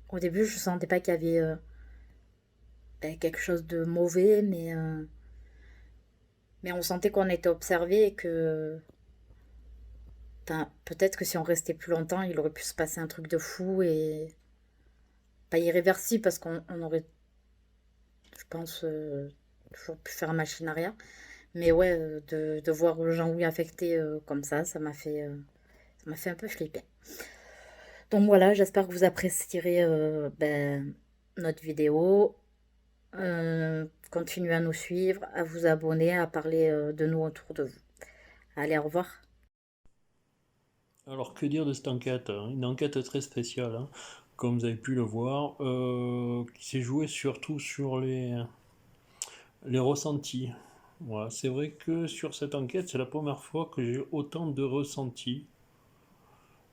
S3: au début, je sentais pas qu'il y avait ben, quelque chose de mauvais, mais on sentait qu'on était observé et que enfin, peut-être que si on restait plus longtemps, il aurait pu se passer un truc de fou et pas irréversible parce qu'on aurait, je pense, toujours pu faire machine arrière. Mais ouais, de voir Jean-Louis affecté comme ça m'a fait un peu flipper. Donc voilà, j'espère que vous apprécierez ben, notre vidéo. Continuez à nous suivre, à vous abonner, à parler de nous autour de vous. Allez, au revoir.
S1: Alors, que dire de cette enquête, hein? Une enquête très spéciale, hein, comme vous avez pu le voir, qui s'est jouée surtout sur les ressentis. Voilà, c'est vrai que sur cette enquête, c'est la première fois que j'ai autant de ressentis.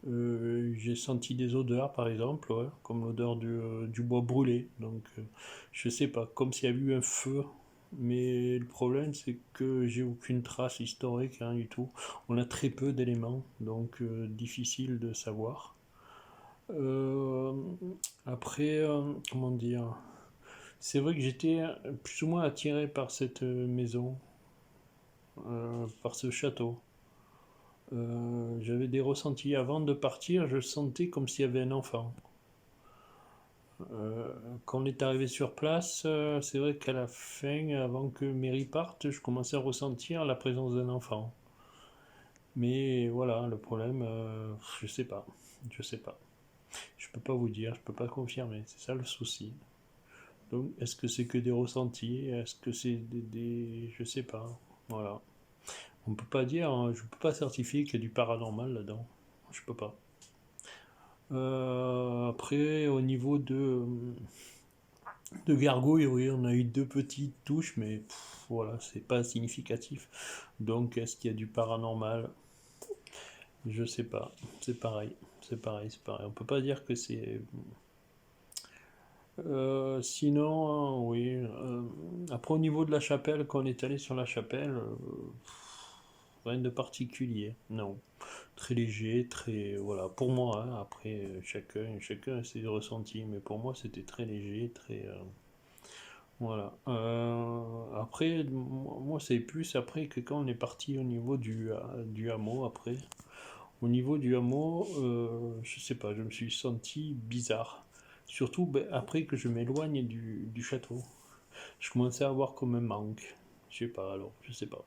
S1: J'ai senti des odeurs, par exemple, ouais, comme l'odeur du bois brûlé. Donc, je sais pas, comme s'il y avait eu un feu. Mais le problème, c'est que j'ai aucune trace historique, rien du tout. On a très peu d'éléments, donc difficile de savoir. Euh, après, comment dire, c'est vrai que j'étais plus ou moins attiré par cette maison, par ce château. J'avais des ressentis avant de partir, je sentais comme s'il y avait un enfant. Euh, Quand on est arrivé sur place, c'est vrai qu'à la fin, avant que Mary parte, je commençais à ressentir la présence d'un enfant. Mais voilà, le problème, je sais pas, je sais pas. Je peux pas vous dire, je peux pas confirmer, c'est ça le souci. Donc, est-ce que c'est que des ressentis? Est-ce que c'est je sais pas. Voilà. On peut pas dire, hein, je peux pas certifier qu'il y a du paranormal là-dedans. Je peux pas. Après, au niveau de gargouilles, oui, on a eu deux petites touches, mais voilà, c'est pas significatif. Donc, est-ce qu'il y a du paranormal? Je sais pas. C'est pareil. C'est pareil, c'est pareil. On peut pas dire que c'est. Sinon, oui. Après, au niveau de la chapelle, quand on est allé sur la chapelle, rien de particulier. Non. Très léger, très. Voilà. Pour moi, hein, après, chacun a ses ressentis, mais pour moi, c'était très léger, très. Voilà. Après, moi, c'est plus après que quand on est parti au niveau du hameau, après. Au niveau du hameau, je sais pas, je me suis senti bizarre. Surtout ben, après que je m'éloigne du château. Je commençais à avoir comme un manque. Je sais pas, alors, je sais pas.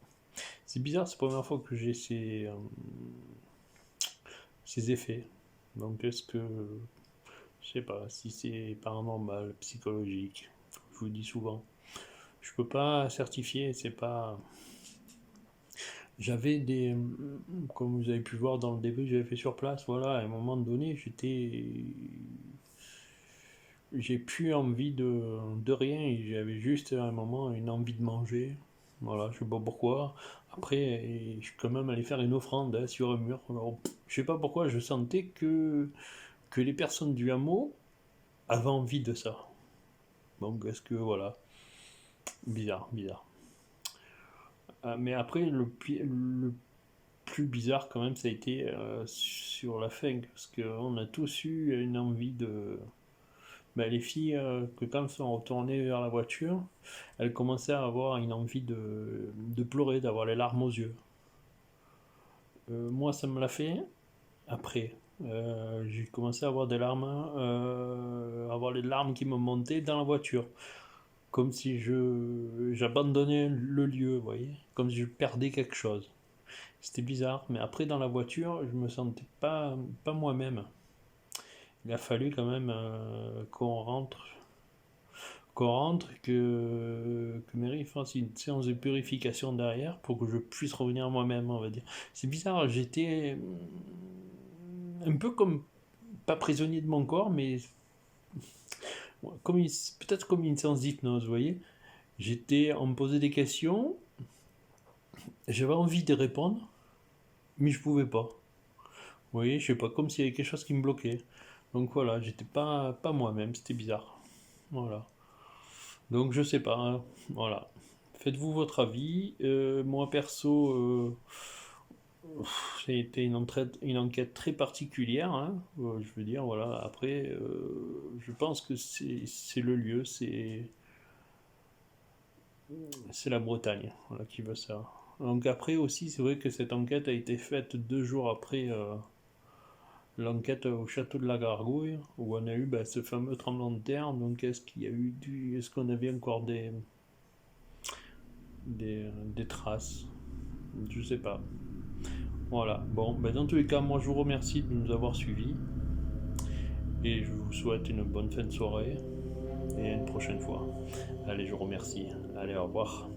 S1: C'est bizarre, c'est la première fois que j'ai ces effets. Donc, est-ce que. Je sais pas, si c'est paranormal, psychologique. Je vous dis souvent. Je peux pas certifier, c'est pas. J'avais des. Comme vous avez pu voir dans le début que j'avais fait sur place, voilà, à un moment donné, j'ai plus envie de rien, j'avais juste à un moment une envie de manger. Voilà, je sais pas pourquoi. Après, je suis quand même allé faire une offrande hein, sur un mur. Alors, je sais pas pourquoi, je sentais que les personnes du hameau avaient envie de ça. Donc, est-ce que voilà, bizarre, bizarre. Mais après, le plus bizarre quand même, ça a été sur la fin, parce qu'on a tous eu une envie de. Ben, les filles, que quand elles sont retournées vers la voiture, elles commençaient à avoir une envie de pleurer, d'avoir les larmes aux yeux. Moi, ça me l'a fait après. J'ai commencé à avoir des larmes, avoir les larmes qui me montaient dans la voiture, comme si j'abandonnais le lieu, vous voyez, comme si je perdais quelque chose. C'était bizarre, mais après dans la voiture, je me sentais pas moi-même. Il a fallu quand même qu'on rentre, qu'on rentre, que Mary fasse une séance de purification derrière pour que je puisse revenir moi-même, on va dire. C'est bizarre, j'étais un peu comme, pas prisonnier de mon corps, mais peut-être comme une séance d'hypnose, vous voyez. On me posait des questions, j'avais envie de répondre, mais je pouvais pas. Vous voyez, je sais pas, comme s'il y avait quelque chose qui me bloquait. Donc voilà, j'étais pas moi-même, c'était bizarre. Voilà. Donc je sais pas, hein. Voilà. Faites-vous votre avis. Moi perso, c'était une enquête très particulière, hein. Je veux dire, voilà. Après, je pense que c'est le lieu, c'est la Bretagne, voilà, qui veut ça. Donc après aussi, c'est vrai que cette enquête a été faite 2 jours après l'enquête au château de la Gargouille, où on a eu ce fameux tremblement de terre. Donc est-ce qu'on avait encore des traces? Je sais pas. Voilà. Bon, dans tous les cas, moi je vous remercie de nous avoir suivis et je vous souhaite une bonne fin de soirée et à une prochaine fois. Allez, je vous remercie. Allez, au revoir.